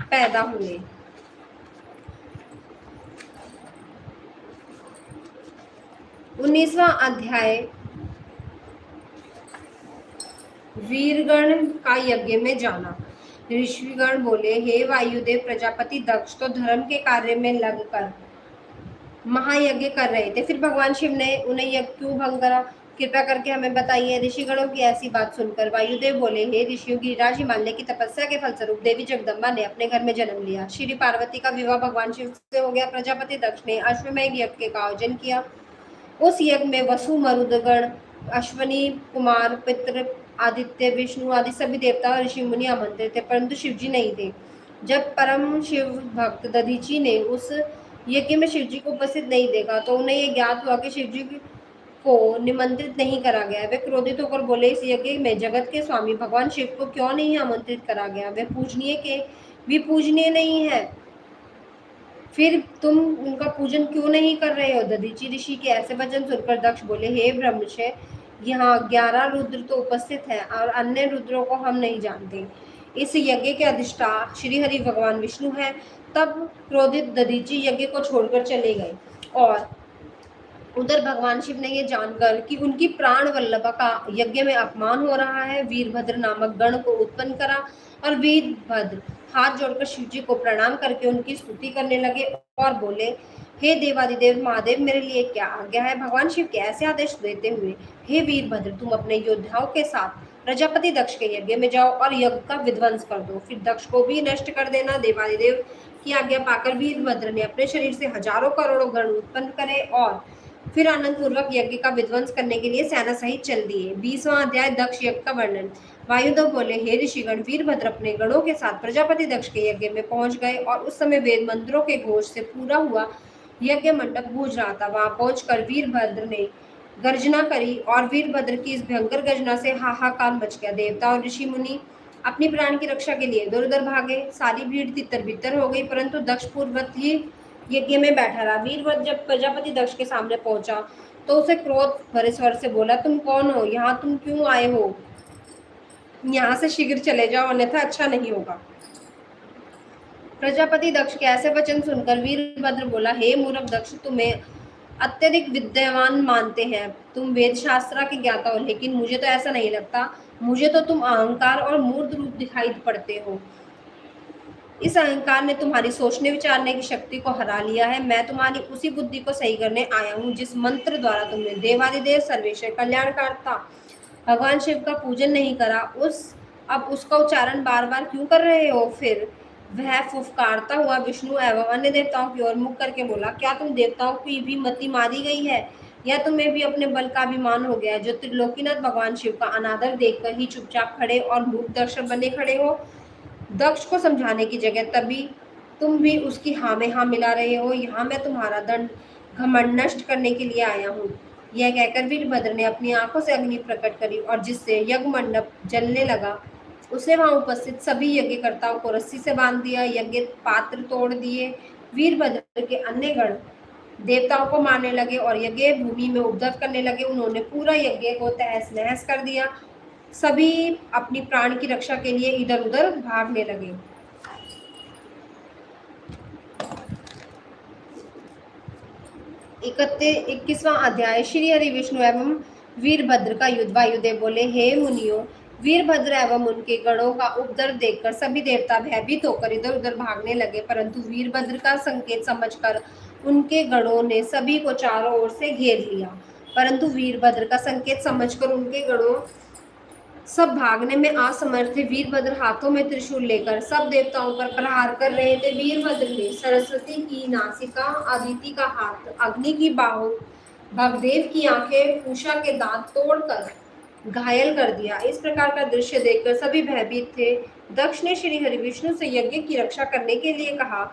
पैदा हुए। 19वां अध्याय वीरगण का यज्ञ में जाना। ऋषिगण बोले, हे वायुदेव, प्रजापति दक्ष तो धर्म के कार्य में लगकर महायज्ञ कर रहे थे, फिर भगवान शिव ने उन्हें यज्ञ क्यों भंग करा? कृपया करके हमें बताइए। ऋषिगणों की ऐसी बात सुनकर वायुदेव बोले, हे ऋषियों, गिरिराज हिमालय की तपस्या के फलस्वरूप देवी जगदम्बा ने अपने घर में जन्म लिया। श्री पार्वती का विवाह भगवान शिव से हो गया। प्रजापति दक्ष ने अश्वमेध यज्ञ का आयोजन किया। उस यज्ञ में वसु मरुदगण, अश्वनी कुमार, पितृ, आदित्य, विष्णु आदि सभी देवता और ऋषि मुनि आमंत्रित थे, परंतु शिवजी नहीं थे। जब परम शिव भक्त दधीची ने उस यज्ञ में शिवजी को उपस्थित नहीं देखा, तो उन्हें यह ज्ञात हुआ कि शिवजी को निमंत्रित नहीं करा गया। वे क्रोधित होकर बोले, इस यज्ञ में जगत के स्वामी भगवान शिव को क्यों नहीं आमंत्रित करा गया? वे पूजनीय के भी पूजनीय नहीं है, फिर तुम उनका पूजन क्यों नहीं कर रहे हो? दधीची ऋषि के ऐसे वचन सुनकर दक्ष बोले, हे ब्रह्मर्षि, यहाँ 11 रुद्र तो उपस्थित हैं और अन्य रुद्रों को हम नहीं जानते। इस यज्ञ के अधिष्ठा श्री हरि भगवान विष्णु हैं। तब क्रोधित दधीची यज्ञ को छोड़कर चले गए और उधर भगवान शिव ने यह जानकर कि उनकी प्राण वल्लभा का यज्ञ में अपमान हो रहा है, वीरभद्र नामक गण को उत्पन्न करा और वीरभद्र हाथ जोड़कर शिव जी को प्रणाम करके उनकी स्तुति करने लगे और बोले, हे देवादिदेव महादेव, मेरे लिए क्या आज्ञा है। भगवान शिव के ऐसे आदेश देते हुए, हे वीरभद्र, तुम अपने योद्धाओं के साथ प्रजापति दक्ष के यज्ञ में जाओ और यज्ञ का विध्वंस कर दो, फिर दक्ष को भी नष्ट कर देना। देवादिदेव की आज्ञा पाकर वीरभद्र ने अपने शरीर से हजारों करोड़ों गण उत्पन्न करे और फिर आनंद पूर्वक यज्ञ का विध्वंस करने के लिए सेना सहित चल दिए। 20वां अध्याय दक्ष यज्ञ का वर्णन। वायुदेव बोले, हे ऋषिगण, वीरभद्र अपने गणों के साथ प्रजापति दक्ष के यज्ञ में पहुंच गए और उस समय वेद मंत्रों के घोष से पूरा हुआ यज्ञ मंडप गूंज रहा था। वहां पहुंचकर वीरभद्र ने गर्जना करी और वीरभद्र की इस भयंकर गर्जना से हाहाकार मच गया। देवता और ऋषि मुनि अपनी प्राण की रक्षा के लिए इधर उधर भागे। सारी भीड़ तितर बितर हो गई, परंतु दक्ष पूर्ववत ही यज्ञ में बैठा रहा। वीरभद्र जब प्रजापति दक्ष के सामने पहुंचा तो उसे क्रोध भरे स्वर से बोला, तुम कौन हो? यहाँ तुम क्यों आए हो? यहाँ से शीघ्र चले जाओ, अन्यथा अच्छा नहीं होगा। प्रजापति दक्ष के ऐसे वचन सुनकर वीरभद्र बोला, हे मूर्ख दक्ष, तुम्हें अत्यधिक विद्वान मानते हैं, तुम वेद शास्त्र के ज्ञाता हो, लेकिन मुझे तो ऐसा नहीं लगता। मुझे तो तुम अहंकार और मूर्ख रूप दिखाई पड़ते हो। इस अहंकार ने तुम्हारी सोचने विचारने की शक्ति को हरा लिया है। मैं तुम्हारी उसी बुद्धि को सही करने आया हूँ जिस मंत्र द्वारा तुमने देवादिदेव सर्वेश्वर कल्याणकर्ता भगवान शिव का पूजन नहीं करा। अब उसका उच्चारण बार बार क्यों कर रहे हो? फिर वह फुफकारता हुआ विष्णु एवं अन्य देवताओं की ओर मुख करके बोला, क्या तुम देवताओं की भी मति मारी गई है या तुम्हें भी अपने बल का अभिमान हो गया है, जो त्रिलोकीनाथ भगवान शिव का अनादर देखकर ही चुपचाप खड़े और मूक दर्शक बने खड़े हो? दक्ष को समझाने की जगह तभी तुम भी उसकी हाँ में हाँ मिला रहे हो। यहाँ मैं तुम्हारा दंड घमंड नष्ट करने के लिए आया हूँ। यह कहकर वीरभद्र ने अपनी आंखों से अग्नि प्रकट करी और जिससे यज्ञ मंडप जलने लगा, उसने वहां उपस्थित सभी यज्ञकर्ताओं को रस्सी से बांध दिया। यज्ञ पात्र तोड़ दिए। वीरभद्र के अन्य गण देवताओं को मारने लगे और यज्ञ भूमि में उपद्रव करने लगे। उन्होंने पूरा यज्ञ को तहस नहस कर दिया। सभी अपनी प्राण की रक्षा के लिए इधर उधर भागने लगे। 21वां अध्याय श्री हरि विष्णु एवं वीरभद्र का युद्ध। वायुदेव बोले, हे मुनियों, वीरभद्र एवं उनके गणों का उपद्रव देखकर सभी देवता भयभीत होकर इधर उधर भागने लगे, परंतु वीरभद्र का संकेत समझकर उनके गणों ने सभी को चारों ओर से घेर लिया। परंतु वीरभद्र का संकेत समझकर उनके गणों सब भागने में असमर्थ थे। वीरभद्र हाथों में त्रिशूल लेकर सब देवताओं पर प्रहार कर रहे थे। वीरभद्र ने सरस्वती की नासिका, अदिति का हाथ, अग्नि की बाहु, भगदेव की आंखें, उषा के दांत तोड़कर घायल कर दिया। इस प्रकार का दृश्य देखकर सभी भयभीत थे। दक्ष ने श्री हरि विष्णु से यज्ञ की रक्षा करने के लिए कहा।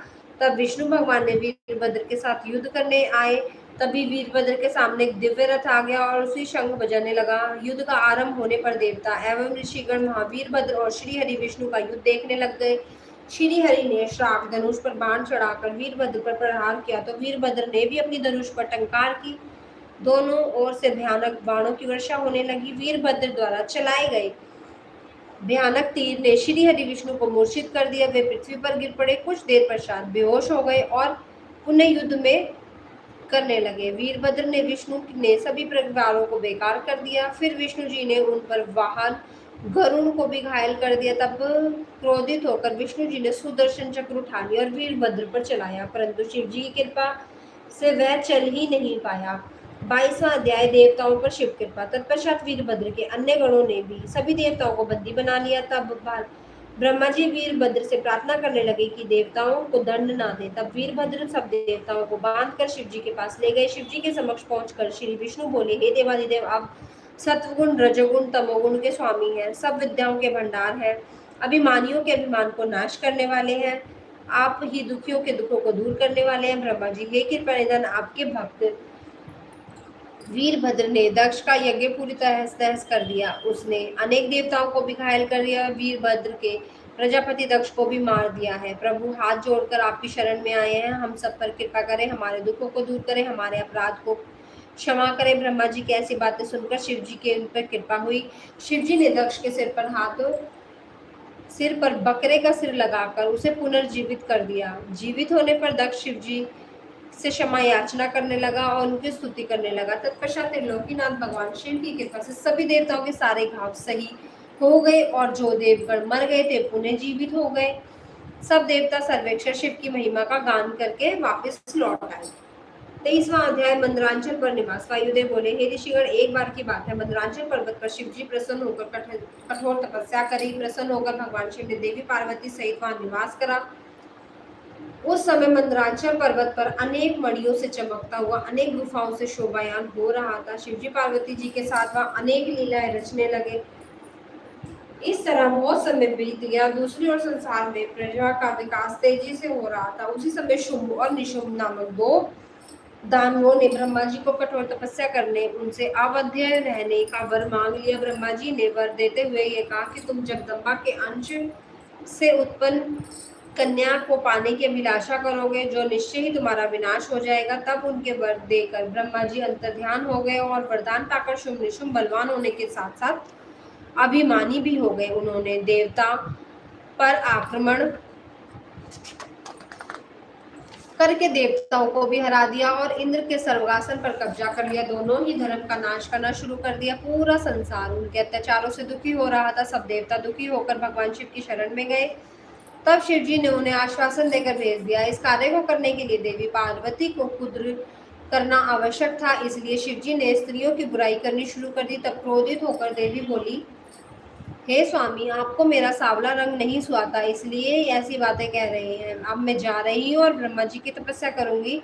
तब विष्णु भगवान ने वीरभद्र के साथ युद्ध करने आए। तभी वीरभद्र के सामने एक दिव्य रथ आ गया और उसी शंख बजाने लगा। युद्ध का आरंभ होने पर देवता एवं ऋषिगण महावीरभद्र और श्री हरि विष्णु का युद्ध देखने लग गए। श्री हरि ने श्राप धनुष पर बाण चढ़ाकर वीरभद्र पर प्रहार किया तो वीरभद्र ने भी अपनी धनुष पर टंकार की। दोनों ओर से भयानक बाणों की वर्षा होने लगी। वीरभद्र द्वारा चलाए गए भयानक तीर ने श्री हरि विष्णु को मूर्छित कर दिया। वे पृथ्वी पर गिर पड़े। कुछ देर पश्चात बेहोश हो गए और पुनः युद्ध में करने लगे। वीरभद्र ने विष्णु ने सभी परिवारों को बेकार कर दिया। फिर विष्णु जी ने उन पर वाहन गरुड़ को भी घायल कर दिया। तब क्रोधित होकर विष्णु जी ने सुदर्शन चक्र उठा लिया और वीरभद्र पर चलाया, परंतु शिव जी की कृपा से वह चल ही नहीं पाया। 22वां अध्याय देवताओं पर शिव कृपा। तत्पश्चात वीरभद्र के अन्य गणों ने भी सभी देवताओं को बंदी बना लिया। तब ब्रह्मा जी वीरभद्र से प्रार्थना करने लगे कि देवताओं को दंड ना दे। तब वीरभद्र सब देवताओं को बांधकर शिव जी के पास ले गए। शिव जी के समक्ष पहुंचकर श्री विष्णु बोले, हे देवादिदेव, आप सत्वगुण, रजोगुण, तमोगुण के स्वामी हैं, सब विद्याओं के भंडार हैं, अभिमानियों के अभिमान को नाश करने वाले हैं, आप ही दुखियों के दुखों को दूर करने वाले हैं। ब्रह्मा जी, हे कृपा निधान, आपके भक्त वीरभद्र ने दक्ष का यज्ञ पूरी तरह तहस कर दिया। उसने अनेक देवताओं को भी घायल कर दिया। वीरभद्र के प्रजापति दक्ष को भी मार दिया है। प्रभु, हाथ जोड़कर आपकी शरण में आए हैं, हम सब पर कृपा करें, हमारे दुखों को दूर करें, हमारे अपराध को क्षमा करें। ब्रह्मा जी की ऐसी बातें सुनकर शिव जी के उन पर कृपा हुई। शिव जी ने दक्ष के सिर पर बकरे का सिर लगाकर उसे पुनर्जीवित कर दिया। जीवित होने पर दक्ष शिव जी से क्षमा याचना करने लगा और उनकी स्तुति करने लगा। तत्पश्चात त्रिलोकीनाथ भगवान शिव की कृपा से सभी देवताओं के सारे घाव सही हो गए और जो देवगण मर गए थे पुनः जीवित हो गए। सब देवता सर्वेक्षण शिव की महिमा का गान करके वापस लौट आए। 23वां अध्याय मंदरांचल पर निवास। वायुदेव बोले, हे ऋषिगण, एक बार की बात है, मंदरांचल पर्वत पर शिव जी प्रसन्न होकर कठोर तपस्या करी। प्रसन्न होकर भगवान शिव ने देवी पार्वती सहित वहां निवास करा। उस समय मंदरांचल पर्वत पर अनेक मणियों से चमकता हुआ अनेक गुफाओं से शोभायान हो रहा था। शिवजी पार्वती जी के साथ वह अनेक लीलाएं रचने लगे। इस तरह बहुत समय बीत गया। दूसरी ओर संसार में प्रजा का विकास तेजी से हो रहा था। उसी समय शुंभ और निशुंभ नामक दो दानवों ने ब्रह्मा जी को कठोर तपस्या करने, उनसे अवध्य रहने का वर मांग लिया। ब्रह्मा जी ने वर देते हुए ये कहा कि तुम जगदम्बा के अंश से उत्पन्न कन्या को पाने की अभिलाषा करोगे, जो निश्चय ही तुम्हारा विनाश हो जाएगा। तब उनके वर देकर ब्रह्मा जी अंतर्ध्यान हो गए और वरदान पाकर शुंभ निशुंभ बलवान होने के साथ साथ अभिमानी भी हो गए। उन्होंने देवता पर आक्रमण करके देवताओं को भी हरा दिया और इंद्र के सर्वासन पर कब्जा कर लिया। दोनों ही धर्म का नाश करना शुरू कर दिया। पूरा संसार उनके अत्याचारों से दुखी हो रहा था। सब देवता दुखी होकर भगवान शिव की शरण में गए। तब शिव जी ने उन्हें आश्वासन देकर भेज दिया। इस कार्य को करने के लिए देवी पार्वती को कुद्र करना आवश्यक था, इसलिए शिव जी ने स्त्रियों की बुराई करनी शुरू कर दी। तब क्रोधित होकर देवी बोली, हे स्वामी, आपको मेरा सांवला रंग नहीं सुहाता, इसलिए ऐसी बातें कह रहे हैं। अब मैं जा रही हूँ और ब्रह्मा जी की तपस्या करूंगी।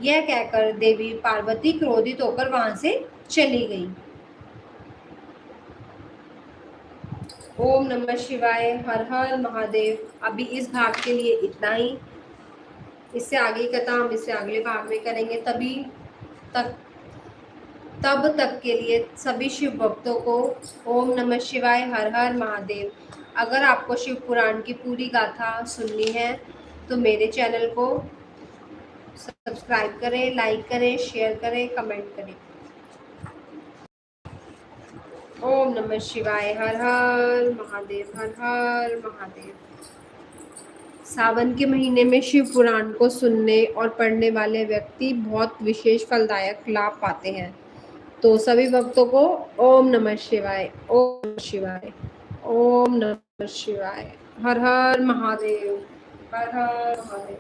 यह कहकर देवी पार्वती क्रोधित होकर वहां से चली गई। ओम नमः शिवाय। हर हर महादेव। अभी इस भाग के लिए इतना ही। इससे आगे कथा हम इससे अगले भाग में करेंगे। तब तक के लिए सभी शिव भक्तों को ओम नमः शिवाय। हर हर महादेव। अगर आपको शिव पुराण की पूरी गाथा सुननी है तो मेरे चैनल को सब्सक्राइब करें, लाइक करें, शेयर करें, कमेंट करें। ओम नमः शिवाय। हर हर महादेव। हर हर महादेव। सावन के महीने में शिव पुराण को सुनने और पढ़ने वाले व्यक्ति बहुत विशेष फलदायक लाभ पाते हैं। तो सभी भक्तों को ओम नमः शिवाय। ओम शिवाय। ओम नमः शिवाय। हर हर महादेव। हर हर महादेव।